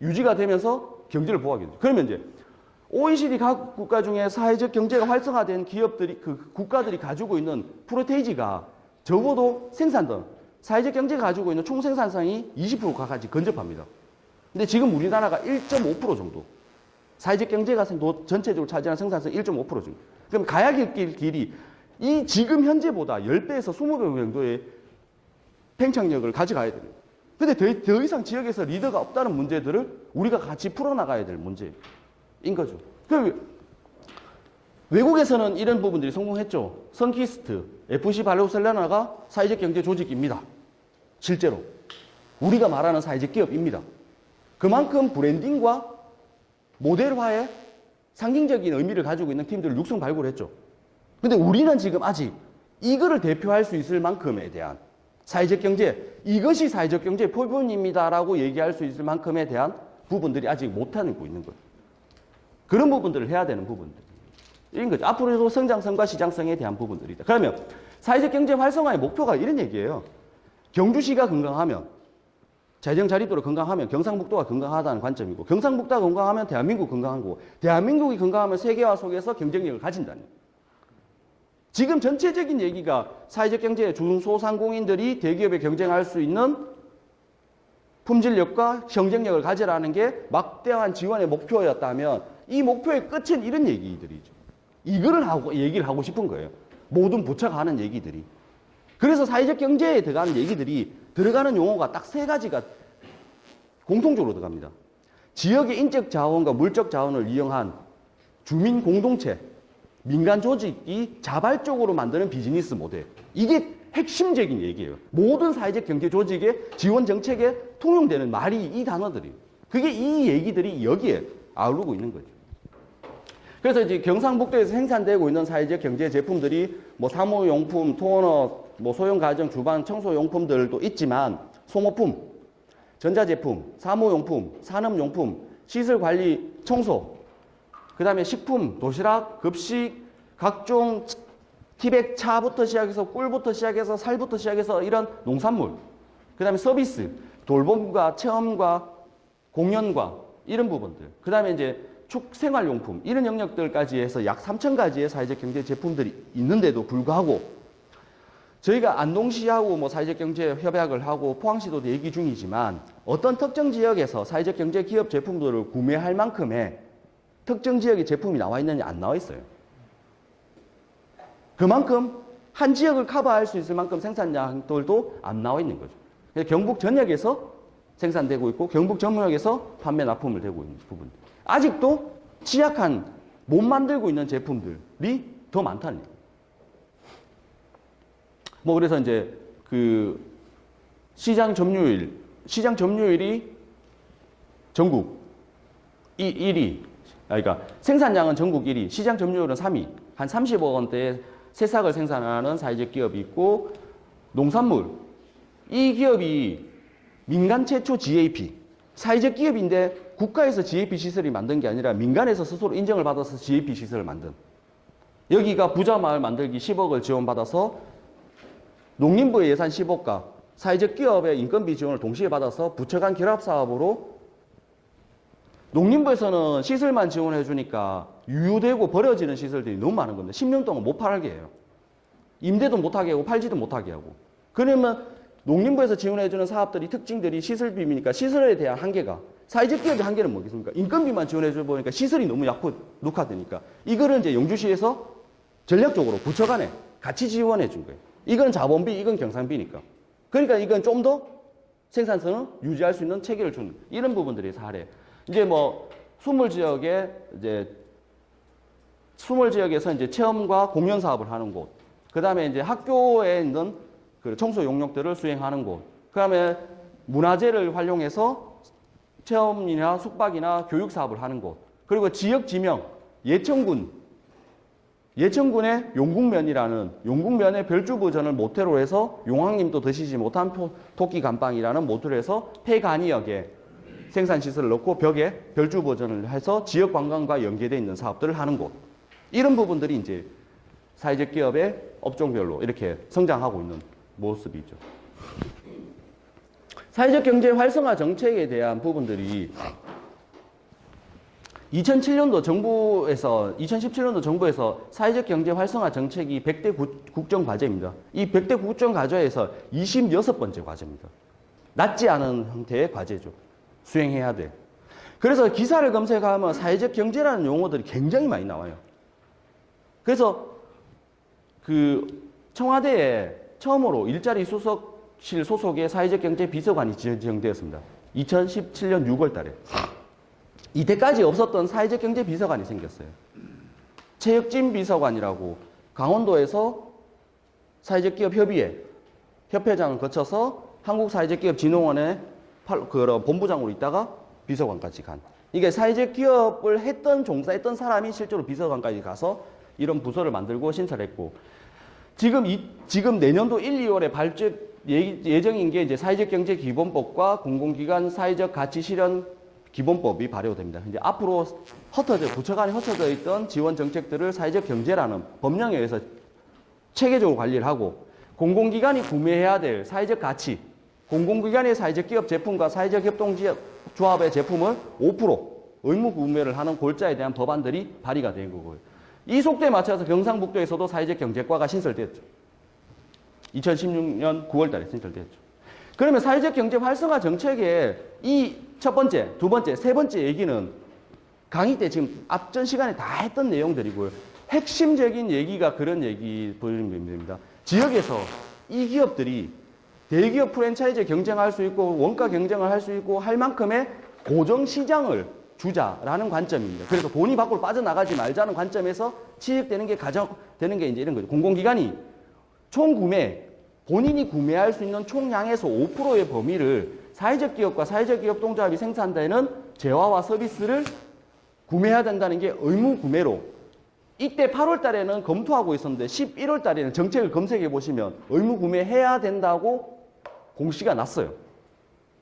유지가 되면서 경제를 보호하게 되죠. 그러면 이제 OECD 각 국가 중에 사회적 경제가 활성화된 기업들이 그 국가들이 가지고 있는 프로테이지가 적어도 생산던 사회적 경제가 가지고 있는 총 생산성이 20%까지 근접합니다. 근데 지금 우리나라가 1.5% 정도 사회적 경제가 전체적으로 차지하는 생산성 1.5% 정도. 그럼 가야 할 길이 이 지금 현재보다 10배에서 20배 정도의 팽창력을 가져가야 됩니다. 근데 더 이상 지역에서 리더가 없다는 문제들을 우리가 같이 풀어나가야 될 문제인 거죠. 그럼 외국에서는 이런 부분들이 성공했죠. 선키스트, FC 바르셀로나가 사회적 경제 조직입니다. 실제로. 우리가 말하는 사회적 기업입니다. 그만큼 브랜딩과 모델화에 상징적인 의미를 가지고 있는 팀들을 육성 발굴했죠. 근데 우리는 지금 아직 이거를 대표할 수 있을 만큼에 대한 사회적 경제, 이것이 사회적 경제의 표본입니다라고 얘기할 수 있을 만큼에 대한 부분들이 아직 못하고 있는 거예요. 그런 부분들을 해야 되는 부분들. 이런 거죠. 앞으로도 성장성과 시장성에 대한 부분들이다. 그러면 사회적 경제 활성화의 목표가 이런 얘기예요. 경주시가 건강하면, 재정 자립도로 건강하면 경상북도가 건강하다는 관점이고, 경상북도가 건강하면 대한민국 건강한 거고, 대한민국이 건강하면 세계화 속에서 경쟁력을 가진다는 거예요. 지금 전체적인 얘기가 사회적 경제의 중소상공인들이 대기업에 경쟁할 수 있는 품질력과 경쟁력을 가지라는 게 막대한 지원의 목표였다면 이 목표의 끝은 이런 얘기들이죠. 이거를 얘기를 하고 싶은 거예요. 모든 부처가 하는 얘기들이. 그래서 사회적 경제에 들어가는 얘기들이 들어가는 용어가 딱 3가지가 공통적으로 들어갑니다. 지역의 인적 자원과 물적 자원을 이용한 주민 공동체, 민간 조직이 자발적으로 만드는 비즈니스 모델. 이게 핵심적인 얘기예요. 모든 사회적 경제 조직의 지원 정책에 통용되는 말이 이 단어들이에요. 그게 이 얘기들이 여기에 아우르고 있는 거죠. 그래서 이제 경상북도에서 생산되고 있는 사회적 경제 제품들이 뭐 사무용품, 토너, 뭐 소형 가정, 주방, 청소용품들도 있지만 소모품, 전자제품, 사무용품, 산업용품, 시설관리, 청소, 그 다음에 식품, 도시락, 급식, 각종 티백 차부터 시작해서 꿀부터 시작해서 살부터 시작해서 이런 농산물, 그 다음에 서비스, 돌봄과 체험과 공연과 이런 부분들, 그 다음에 이제 생활용품 이런 영역들까지 해서 약 3,000가지의 사회적 경제 제품들이 있는데도 불구하고 저희가 안동시하고 뭐 사회적 경제 협약을 하고 포항시도 얘기 중이지만 어떤 특정 지역에서 사회적 경제 기업 제품들을 구매할 만큼의 특정 지역의 제품이 나와 있느냐 안 나와 있어요. 그만큼 한 지역을 커버할 수 있을 만큼 생산량들도 안 나와 있는 거죠. 그래서 경북 전역에서 생산되고 있고 경북 전역에서 판매 납품을 되고 있는 부분. 아직도 취약한 못 만들고 있는 제품들이 더 많다는 얘기예요. 뭐 그래서 이제 그 시장 점유율이 전국 1위. 그러니까 생산량은 전국 1위, 시장 점유율은 3위. 한 30억 원대의 새싹을 생산하는 사회적 기업이 있고 농산물. 이 기업이 민간 최초 GAP. 사회적 기업인데 국가에서 GAP 시설이 만든 게 아니라 민간에서 스스로 인정을 받아서 GAP 시설을 만든. 여기가 부자마을 만들기 10억을 지원받아서 농림부의 예산 10억과 사회적 기업의 인건비 지원을 동시에 받아서 부처 간 결합사업으로 농림부에서는 시설만 지원해 주니까 유효되고 버려지는 시설들이 너무 많은 겁니다. 10년 동안 못 팔게 해요. 임대도 못하게 하고 팔지도 못하게 하고. 그러면 농림부에서 지원해주는 사업들이 특징들이 시설비입니까? 시설에 대한 한계가. 사회적 기업의 한계는 뭐겠습니까? 인건비만 지원해줘 보니까 시설이 너무 녹화되니까. 이거를 이제 영주시에서 전략적으로 부처 간에 같이 지원해 준 거예요. 이건 자본비, 이건 경상비니까. 그러니까 이건 좀 더 생산성을 유지할 수 있는 체계를 주는 이런 부분들이 사례. 이제 뭐 20지역에서 이제 체험과 공연 사업을 하는 곳. 그 다음에 이제 학교에 있는 그 청소 용역들을 수행하는 곳. 그 다음에 문화재를 활용해서 체험이나 숙박이나 교육 사업을 하는 곳. 그리고 지역 지명, 예천군의 용국면이라는 용국면의 별주버전을 모태로 해서 용왕님도 드시지 못한 토끼 감빵이라는 모토로 해서 폐간이역에 생산시설을 넣고 벽에 별주버전을 해서 지역 관광과 연계되어 있는 사업들을 하는 곳. 이런 부분들이 이제 사회적 기업의 업종별로 이렇게 성장하고 있는 모습이죠. 사회적 경제 활성화 정책에 대한 부분들이 2017년도 정부에서 사회적 경제 활성화 정책이 100대 국정 과제입니다. 이 100대 국정 과제에서 26번째 과제입니다. 낮지 않은 형태의 과제죠. 수행해야 돼. 그래서 기사를 검색하면 사회적 경제라는 용어들이 굉장히 많이 나와요. 그래서 그 청와대에 처음으로 일자리 수석실 소속의 사회적 경제 비서관이 지정되었습니다. 2017년 6월 달에. 이때까지 없었던 사회적 경제 비서관이 생겼어요. 최혁진 비서관이라고 강원도에서 사회적 기업 협회장을 거쳐서 한국사회적기업진흥원의 본부장으로 있다가 비서관까지 간. 이게 사회적 기업을 종사했던 사람이 실제로 비서관까지 가서 이런 부서를 만들고 신설했고, 지금 내년도 1, 2월에 발제 예정인 게 이제 사회적 경제 기본법과 공공기관 사회적 가치 실현 기본법이 발효됩니다. 이제 앞으로 부처 간에 흩어져 있던 지원 정책들을 사회적 경제라는 법령에 의해서 체계적으로 관리를 하고, 공공기관이 구매해야 될 사회적 가치, 공공기관의 사회적 기업 제품과 사회적 협동조합의 제품을 5% 의무 구매를 하는 골자에 대한 법안들이 발의가 된 거고요. 이 속도에 맞춰서 경상북도에서도 사회적 경제과가 신설됐죠. 2016년 9월 달에 신설됐죠. 그러면 사회적 경제 활성화 정책의 이 첫 번째, 두 번째, 세 번째 얘기는 강의 때 지금 앞전 시간에 다 했던 내용들이고요. 핵심적인 얘기가 그런 얘기입니다. 지역에서 이 기업들이 대기업 프랜차이즈 경쟁할 수 있고 원가 경쟁을 할 수 있고 할 만큼의 고정 시장을 주자라는 관점입니다. 그래서 돈이 밖으로 빠져나가지 말자는 관점에서 취득되는 게 가져되는 게 이제 이런 거죠. 공공기관이 총 구매, 본인이 구매할 수 있는 총량에서 5%의 범위를 사회적 기업과 사회적 기업 동조합이 생산되는 재화와 서비스를 구매해야 된다는 게 의무 구매로 이때 8월 달에는 검토하고 있었는데 11월 달에는 정책을 검색해 보시면 의무 구매해야 된다고 공시가 났어요.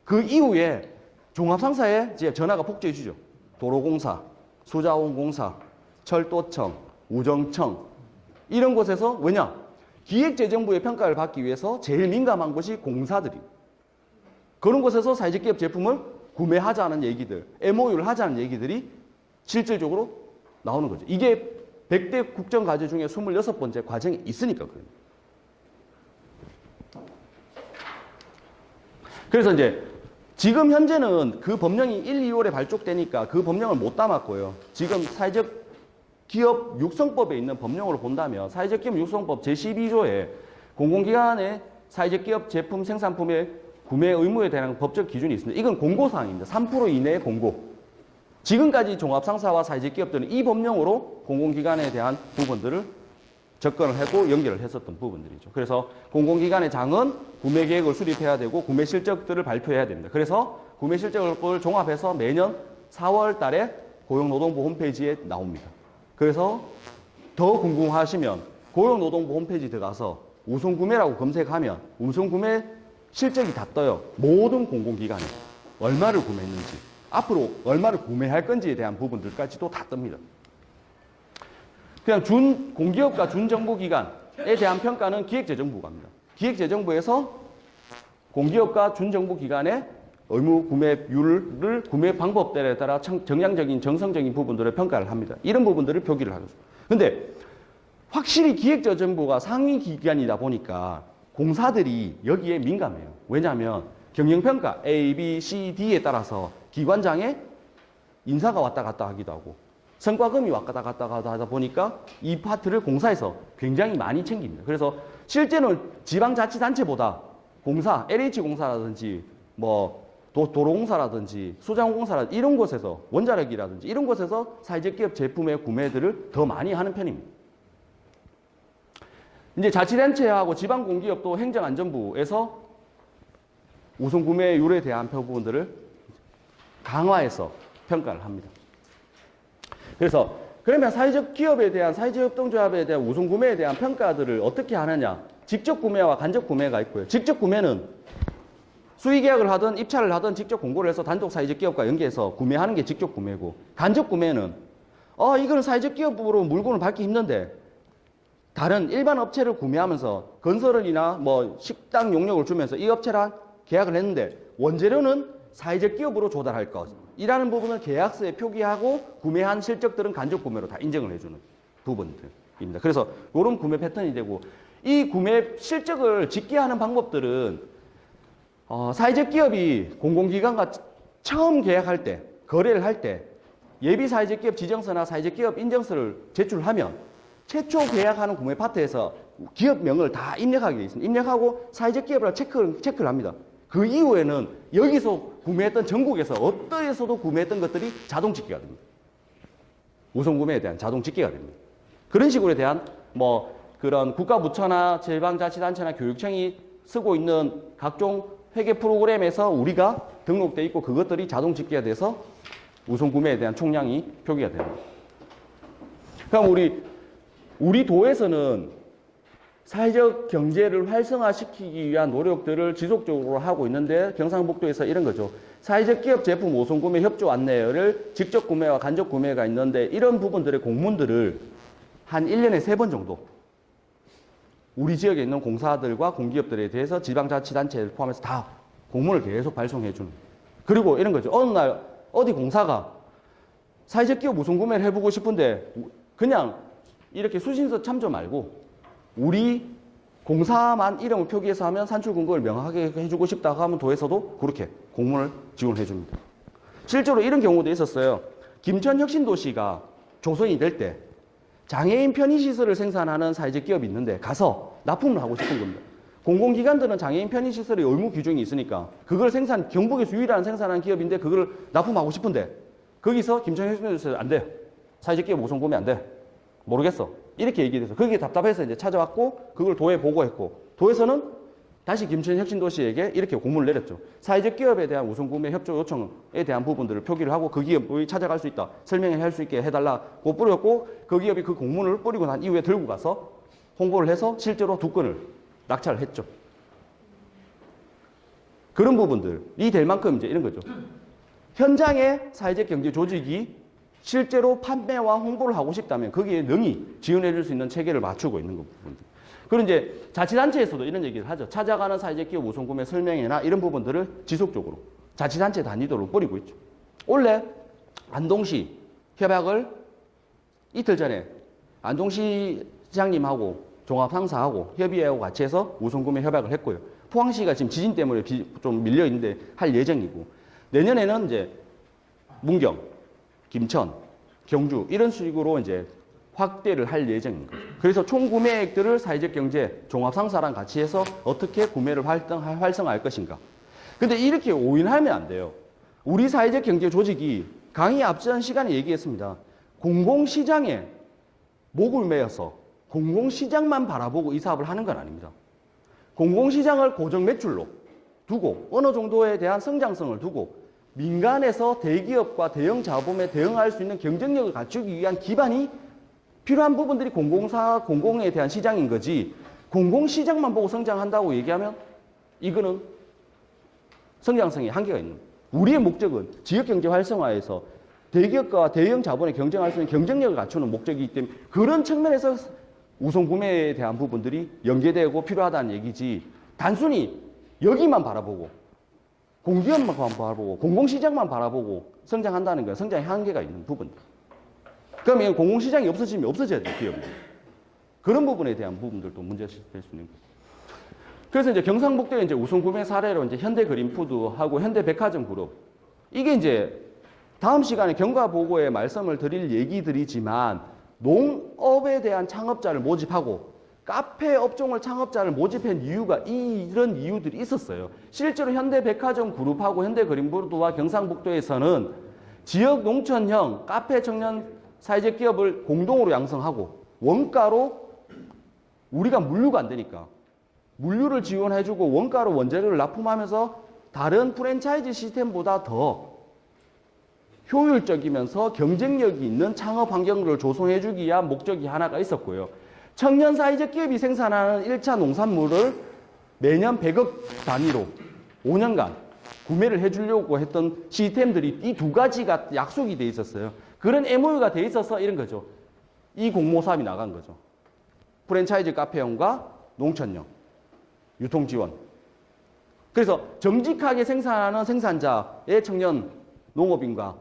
그 이후에 종합상사에 이제 전화가 폭주해 주죠. 도로공사, 수자원공사, 철도청, 우정청 이런 곳에서 왜냐? 기획재정부의 평가를 받기 위해서 제일 민감한 곳이 공사들이 그런 곳에서 사회적 기업 제품을 구매하자는 얘기들, MOU를 하자는 얘기들이 실질적으로 나오는 거죠. 이게 100대 국정과제 중에 26번째 과정이 있으니까 그래요. 그래서 이제 지금 현재는 그 법령이 1, 2월에 발족되니까 그 법령을 못 담았고요. 지금 사회적 기업 육성법에 있는 법령으로 본다면 사회적 기업 육성법 제12조에 공공기관의 사회적 기업 제품 생산품의 구매 의무에 대한 법적 기준이 있습니다. 이건 공고사항입니다. 3% 이내의 공고. 지금까지 종합상사와 사회적 기업들은 이 법령으로 공공기관에 대한 부분들을 접근을 하고 연결을 했었던 부분들이죠. 그래서 공공기관의 장은 구매 계획을 수립해야 되고 구매 실적들을 발표해야 됩니다. 그래서 구매 실적을 종합해서 매년 4월 달에 고용노동부 홈페이지에 나옵니다. 그래서 더 궁금하시면 고용노동부 홈페이지 들어가서 우선구매라고 검색하면 우선구매 실적이 다 떠요. 모든 공공기관이 얼마를 구매했는지 앞으로 얼마를 구매할 건지에 대한 부분들까지도 다 뜹니다. 그냥 공기업과 준정부기관에 대한 평가는 기획재정부가 합니다. 기획재정부에서 공기업과 준정부기관의 의무 구매율을 구매 방법들에 따라 정량적인 정성적인 부분들을 평가를 합니다. 이런 부분들을 표기를 하죠. 근데 확실히 기획재정부가 상위 기관이다 보니까 공사들이 여기에 민감해요. 왜냐하면 경영평가 A, B, C, D에 따라서 기관장에 인사가 왔다 갔다 하기도 하고 성과금이 왔다 갔다 하다 보니까 이 파트를 공사에서 굉장히 많이 챙깁니다. 그래서 실제는 지방자치단체보다 공사, LH공사라든지 뭐 도로공사라든지 수자원공사라든지 이런 곳에서 원자력이라든지 이런 곳에서 사회적 기업 제품의 구매들을 더 많이 하는 편입니다. 이제 자치단체하고 지방공기업도 행정안전부에서 우선 구매율에 대한 부분들을 강화해서 평가를 합니다. 그래서 그러면 사회적 기업에 대한 사회적 협동조합에 대한 우선 구매에 대한 평가들을 어떻게 하느냐? 직접 구매와 간접 구매가 있고요. 직접 구매는 수의 계약을 하든 입찰을 하든 직접 공고를 해서 단독 사회적 기업과 연계해서 구매하는 게 직접 구매고 간접 구매는 이거는 사회적 기업으로 물건을 받기 힘든데 다른 일반 업체를 구매하면서 건설이나 뭐 식당 용역을 주면서 이 업체랑 계약을 했는데 원재료는 사회적 기업으로 조달할 것이라는 부분을 계약서에 표기하고 구매한 실적들은 간접 구매로 다 인정을 해주는 부분들입니다. 그래서 이런 구매 패턴이 되고 이 구매 실적을 집계하는 방법들은 사회적 기업이 공공기관과 처음 계약할 때, 거래를 할 때 예비 사회적 기업 지정서나 사회적 기업 인정서를 제출하면 최초 계약하는 구매 파트에서 기업명을 다 입력하게 되어 있습니다. 입력하고 사회적 기업이라 체크를 합니다. 그 이후에는 여기서 구매했던 전국에서 어디에서도 구매했던 것들이 자동 집계가 됩니다. 우선 구매에 대한 자동 집계가 됩니다. 그런 식으로 대한 뭐 그런 국가부처나 지방자치단체나 교육청이 쓰고 있는 각종 회계 프로그램에서 우리가 등록돼 있고 그것들이 자동 집계가 돼서 우선 구매에 대한 총량이 표기가 됩니다. 그럼 우리 도에서는 사회적 경제를 활성화시키기 위한 노력들을 지속적으로 하고 있는데 경상북도에서 이런 거죠. 사회적 기업 제품 우선 구매 협조 안내를 직접 구매와 간접 구매가 있는데 이런 부분들의 공문들을 한 1년에 3번 정도 우리 지역에 있는 공사들과 공기업들에 대해서 지방자치단체를 포함해서 다 공문을 계속 발송해 주는. 그리고 이런 거죠. 어느 날 어디 공사가 사회적 기업 우선 구매를 해보고 싶은데 그냥 이렇게 수신서 참조 말고 우리 공사만 이름을 표기해서 하면 산출 근거를 명확하게 해주고 싶다고 하면 도에서도 그렇게 공문을 지원해 줍니다. 실제로 이런 경우도 있었어요. 김천혁신도시가 조성이 될 때 장애인 편의시설을 생산하는 사회적 기업이 있는데 가서 납품을 하고 싶은 겁니다. 공공기관들은 장애인 편의시설의 의무 규정이 있으니까 그걸 경북에서 유일한 생산하는 기업인데 그걸 납품하고 싶은데 거기서 김천현 혁신도시에서 안 돼. 사회적 기업 우선 구매 안 돼. 모르겠어. 이렇게 얘기해서 거기에 답답해서 이제 찾아왔고 그걸 도에 보고했고 도에서는 다시 김천현 혁신도시에게 이렇게 공문을 내렸죠. 사회적 기업에 대한 우선 구매 협조 요청에 대한 부분들을 표기를 하고 그 기업이 찾아갈 수 있다. 설명을 할 수 있게 해달라고 뿌렸고 그 기업이 그 공문을 뿌리고 난 이후에 들고 가서 홍보를 해서 실제로 2건을 낙찰을 했죠. 그런 부분들이 될 만큼 이제 이런 거죠. 현장에 사회적 경제 조직이 실제로 판매와 홍보를 하고 싶다면 거기에 능히 지원해 줄 수 있는 체계를 맞추고 있는 부분들. 그리고 이제 자치단체에서도 이런 얘기를 하죠. 찾아가는 사회적 기업 우선 구매 설명회나 이런 부분들을 지속적으로 자치단체 단위도로 뿌리고 있죠. 원래 안동시 협약을 이틀 전에 안동시 시장님하고 종합상사하고 협의회하고 같이 해서 우선 구매 협약을 했고요. 포항시가 지금 지진 때문에 좀 밀려 있는데 할 예정이고 내년에는 이제 문경, 김천, 경주 이런 식으로 이제 확대를 할 예정인 거죠. 그래서 총 구매액들을 사회적 경제 종합상사랑 같이 해서 어떻게 구매를 활성화할 것인가. 근데 이렇게 오인하면 안 돼요. 우리 사회적 경제 조직이 강의 앞전 시간에 얘기했습니다. 공공시장에 목을 매어서 공공시장만 바라보고 이 사업을 하는 건 아닙니다. 공공시장을 고정 매출로 두고 어느 정도에 대한 성장성을 두고 민간에서 대기업과 대형 자본에 대응할 수 있는 경쟁력을 갖추기 위한 기반이 필요한 부분들이 공공에 대한 시장인 거지 공공시장만 보고 성장한다고 얘기하면 이거는 성장성에 한계가 있는 거예요. 우리의 목적은 지역경제 활성화에서 대기업과 대형 자본에 경쟁할 수 있는 경쟁력을 갖추는 목적이기 때문에 그런 측면에서 우선 구매에 대한 부분들이 연계되고 필요하다는 얘기지 단순히 여기만 바라보고 공기업만 바라보고 공공시장만 바라보고 성장한다는 건 성장의 한계가 있는 부분들. 그러면 공공시장이 없어지면 없어져야 돼요, 기업이. 그런 부분에 대한 부분들도 문제가 될 수 있는 거예요. 그래서 이제 경상북도의 이제 우선 구매 사례로 이제 현대그린푸드하고 현대백화점 그룹. 이게 이제 다음 시간에 경과 보고에 말씀을 드릴 얘기들이지만 농업에 대한 창업자를 모집하고 카페 업종을 창업자를 모집한 이유가 이런 이유들이 있었어요. 실제로 현대백화점 그룹하고 현대그린푸드와 경상북도에서는 지역 농촌형 카페 청년 사회적 기업을 공동으로 양성하고 원가로 우리가 물류가 안 되니까 물류를 지원해주고 원가로 원재료를 납품하면서 다른 프랜차이즈 시스템보다 더 효율적이면서 경쟁력이 있는 창업 환경을 조성해주기 위한 목적이 하나가 있었고요. 청년 사회적 기업이 생산하는 1차 농산물을 매년 100억 단위로 5년간 구매를 해주려고 했던 시스템들이 이 두 가지가 약속이 돼 있었어요. 그런 MOU가 돼 있어서 이런 거죠. 이 공모 사업이 나간 거죠. 프랜차이즈 카페형과 농촌형, 유통지원. 그래서 정직하게 생산하는 생산자의 청년 농업인과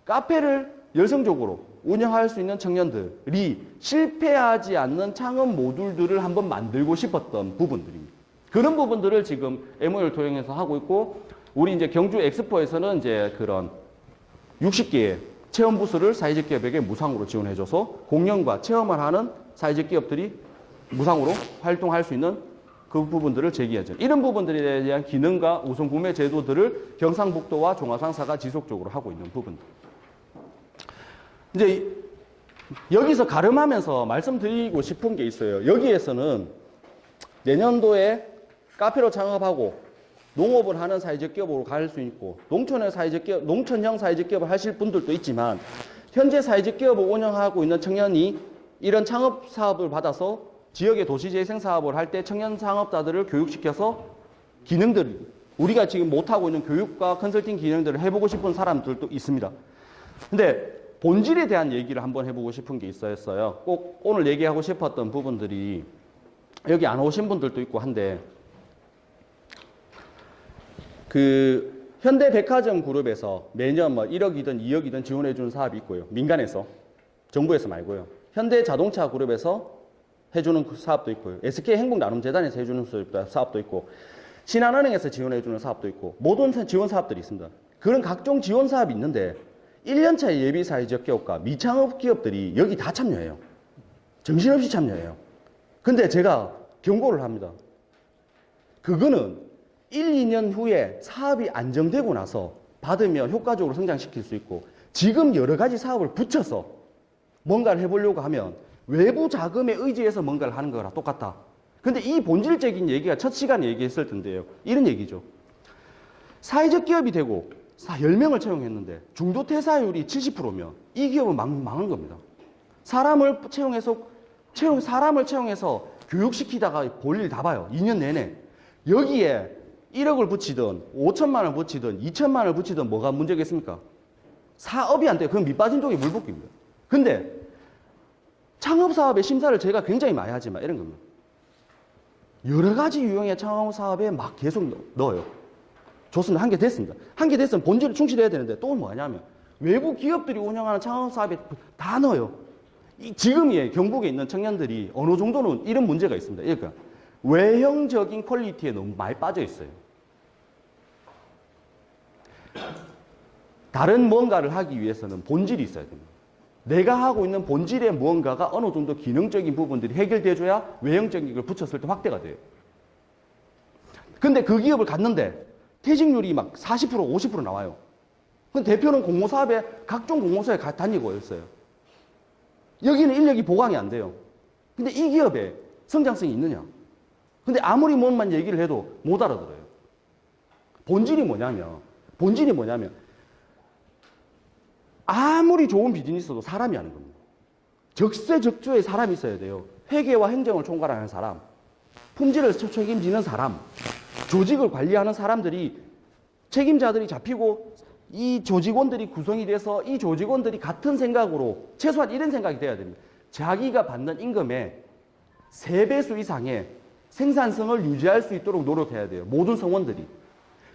카페를 열성적으로 운영할 수 있는 청년들이 실패하지 않는 창업 모듈들을 한번 만들고 싶었던 부분들입니다. 그런 부분들을 지금 MOU를 통해서 하고 있고, 우리 이제 경주 엑스포에서는 이제 그런 60개의 체험 부스를 사회적 기업에게 무상으로 지원해줘서 공연과 체험을 하는 사회적 기업들이 무상으로 활동할 수 있는 그 부분들을 제기하죠. 이런 부분들에 대한 기능과 우선 구매 제도들을 경상북도와 종합상사가 지속적으로 하고 있는 부분들. 이제 여기서 가름하면서 말씀드리고 싶은 게 있어요. 여기에서는 내년도에 카페로 창업하고 농업을 하는 사회적 기업으로 갈 수 있고 농촌의 사회적 기업, 농촌형 사회적 기업을 하실 분들도 있지만 현재 사회적 기업을 운영하고 있는 청년이 이런 창업 사업을 받아서 지역의 도시재생 사업을 할 때 청년 창업자들을 교육시켜서 기능들, 우리가 지금 못하고 있는 교육과 컨설팅 기능들을 해보고 싶은 사람들도 있습니다. 근데 본질에 대한 얘기를 한번 해보고 싶은 게 있었어요. 꼭 오늘 얘기하고 싶었던 부분들이 여기 안 오신 분들도 있고 한데, 그 현대백화점 그룹에서 매년 뭐 1억이든 2억이든 지원해주는 사업이 있고요. 민간에서, 정부에서 말고요. 현대자동차 그룹에서 해주는 사업도 있고요. SK행복나눔재단에서 해주는 사업도 있고, 신한은행에서 지원해주는 사업도 있고, 모든 지원 사업들이 있습니다. 그런 각종 지원 사업이 있는데 1년차 예비 사회적 기업과 미창업 기업들이 여기 다 참여해요. 정신없이 참여해요. 근데 제가 경고를 합니다. 그거는 1, 2년 후에 사업이 안정되고 나서 받으면 효과적으로 성장시킬 수 있고 지금 여러 가지 사업을 붙여서 뭔가를 해보려고 하면 외부 자금에 의지해서 뭔가를 하는 거랑 똑같다. 근데 이 본질적인 얘기가 첫 시간에 얘기했을 텐데요. 이런 얘기죠. 사회적 기업이 되고 10명을 채용했는데 중도 퇴사율이 70%면 이 기업은 망한 겁니다. 사람을 채용해서 교육시키다가 볼일 다 봐요. 2년 내내. 여기에 1억을 붙이든 5천만 원을 붙이든 2천만 원을 붙이든 뭐가 문제겠습니까? 사업이 안 돼요. 그건 밑빠진 독에 물 붓기입니다. 근데 창업사업의 심사를 제가 굉장히 많이 하지만 이런 겁니다. 여러 가지 유형의 창업사업에 막 계속 넣어요. 좋습니다. 한 개 됐습니다. 한 개 됐으면 본질을 충실해야 되는데 또 뭐냐면 외부 기업들이 운영하는 창업사업에 다 넣어요. 지금의 경북에 있는 청년들이 어느 정도는 이런 문제가 있습니다. 그러니까 외형적인 퀄리티에 너무 많이 빠져 있어요. 다른 뭔가를 하기 위해서는 본질이 있어야 됩니다. 내가 하고 있는 본질의 무언가가 어느 정도 기능적인 부분들이 해결돼줘야 외형적인 걸 붙였을 때 확대가 돼요. 근데 그 기업을 갔는데 퇴직률이 막 40%, 50% 나와요. 근데 대표는 공모사업에 각종 공모사에 다니고 있어요. 여기는 인력이 보강이 안 돼요. 근데 이 기업에 성장성이 있느냐? 근데 아무리 뭔만 얘기를 해도 못 알아들어요. 본질이 뭐냐면 아무리 좋은 비즈니스도 사람이 하는 겁니다. 적재적소에 사람이 있어야 돼요. 회계와 행정을 총괄하는 사람, 품질을 책임지는 사람, 조직을 관리하는 사람들이 책임자들이 잡히고 이 조직원들이 구성이 돼서 이 조직원들이 같은 생각으로 최소한 이런 생각이 돼야 됩니다. 자기가 받는 임금의 3배수 이상의 생산성을 유지할 수 있도록 노력해야 돼요. 모든 성원들이.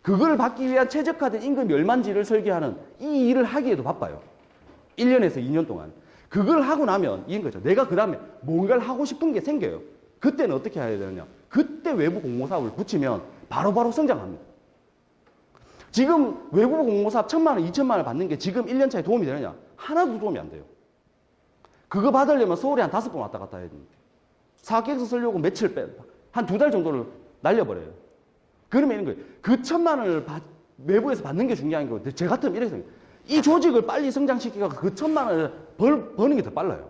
그걸 받기 위한 최적화된 임금이 얼마인지를 설계하는 이 일을 하기에도 바빠요. 1년에서 2년 동안. 그걸 하고 나면 이인 거죠. 내가 그 다음에 뭔가를 하고 싶은 게 생겨요. 그때는 어떻게 해야 되느냐. 그때 외부 공모사업을 붙이면 바로바로 성장합니다. 지금 외부 공모사업 1,000만 원, 2천만 원을 받는 게 지금 1년 차에 도움이 되느냐? 하나도 도움이 안 돼요. 그거 받으려면 서울에 한 5번 왔다 갔다 해야 됩니다. 사업계획서 쓰려고 며칠 한 2달 정도를 날려버려요. 그러면 이런 거예요. 그 1,000만 원을 외부에서 받는 게 중요한 거고, 제 같으면 이렇게 생각해요. 이 조직을 빨리 성장시키고 그 1,000만 원을 버는 게 더 빨라요.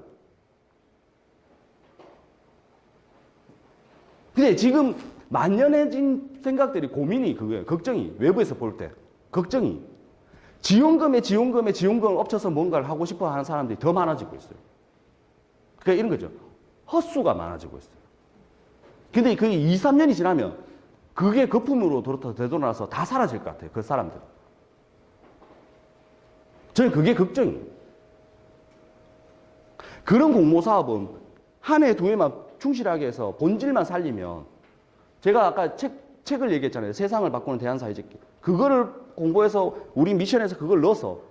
근데 지금 만연해진 생각들이 고민이 그거예요. 걱정이. 외부에서 볼 때. 걱정이. 지원금을 엎쳐서 뭔가를 하고 싶어 하는 사람들이 더 많아지고 있어요. 그러니까 이런 거죠. 헛수가 많아지고 있어요. 근데 그게 2, 3년이 지나면 그게 거품으로 되돌아서 다 사라질 것 같아요. 그 사람들. 저는 그게 걱정이에요. 그런 공모사업은 한 해, 두 해만 충실하게 해서 본질만 살리면 제가 아까 책을 얘기했잖아요. 세상을 바꾸는 대한사회적 기업. 그거를 공부해서 우리 미션에서 그걸 넣어서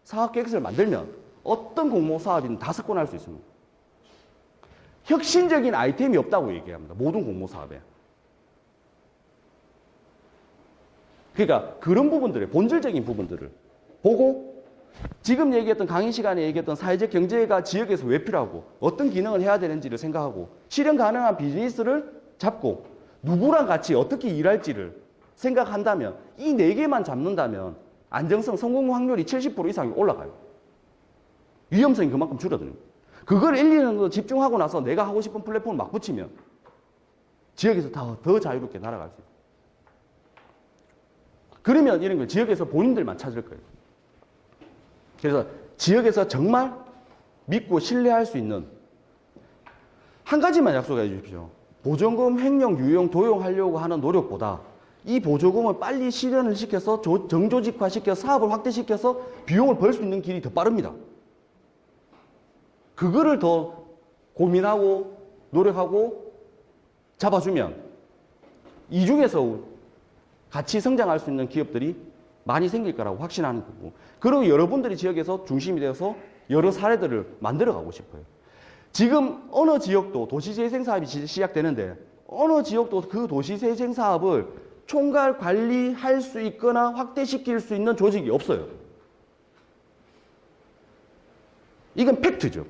사업계획서를 만들면 어떤 공모사업이든 다 석권할 수 있습니다. 혁신적인 아이템이 없다고 얘기합니다. 모든 공모사업에. 그러니까 그런 부분들의 본질적인 부분들을 보고 지금 얘기했던 강의 시간에 얘기했던 사회적 경제가 지역에서 왜 필요하고 어떤 기능을 해야 되는지를 생각하고 실현 가능한 비즈니스를 잡고 누구랑 같이 어떻게 일할지를 생각한다면 이 4개만 잡는다면 안정성, 성공 확률이 70% 이상이 올라가요. 위험성이 그만큼 줄어듭니다. 그걸 1, 2년 집중하고 나서 내가 하고 싶은 플랫폼을 막 붙이면 지역에서 더 자유롭게 날아갈 수 있어요. 그러면 이런 거예요. 지역에서 본인들만 찾을 거예요. 그래서 지역에서 정말 믿고 신뢰할 수 있는 한 가지만 약속해 주십시오. 보조금 횡령, 유용, 도용하려고 하는 노력보다 이 보조금을 빨리 실현을 시켜서 정조직화시켜서 사업을 확대시켜서 비용을 벌 수 있는 길이 더 빠릅니다. 그거를 더 고민하고 노력하고 잡아주면 이 중에서 같이 성장할 수 있는 기업들이 많이 생길 거라고 확신하는 거고, 그리고 여러분들이 지역에서 중심이 되어서 여러 사례들을 만들어가고 싶어요. 지금 어느 지역도 도시재생 사업이 시작되는데 어느 지역도 그 도시재생 사업을 총괄 관리할 수 있거나 확대시킬 수 있는 조직이 없어요. 이건 팩트죠.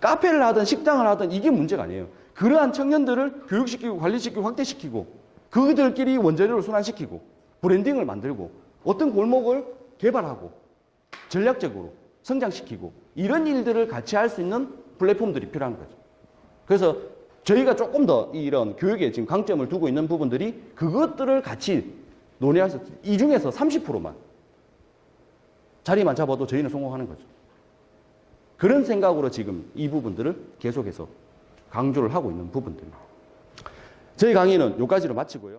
카페를 하든 식당을 하든 이게 문제가 아니에요. 그러한 청년들을 교육시키고 관리시키고 확대시키고 그들끼리 원재료를 순환시키고 브랜딩을 만들고 어떤 골목을 개발하고 전략적으로 성장시키고 이런 일들을 같이 할 수 있는 플랫폼들이 필요한 거죠. 그래서 저희가 조금 더 이런 교육에 지금 강점을 두고 있는 부분들이 그것들을 같이 논의해서 이 중에서 30%만 자리만 잡아도 저희는 성공하는 거죠. 그런 생각으로 지금 이 부분들을 계속해서 강조를 하고 있는 부분들입니다. 저희 강의는 여기까지로 마치고요.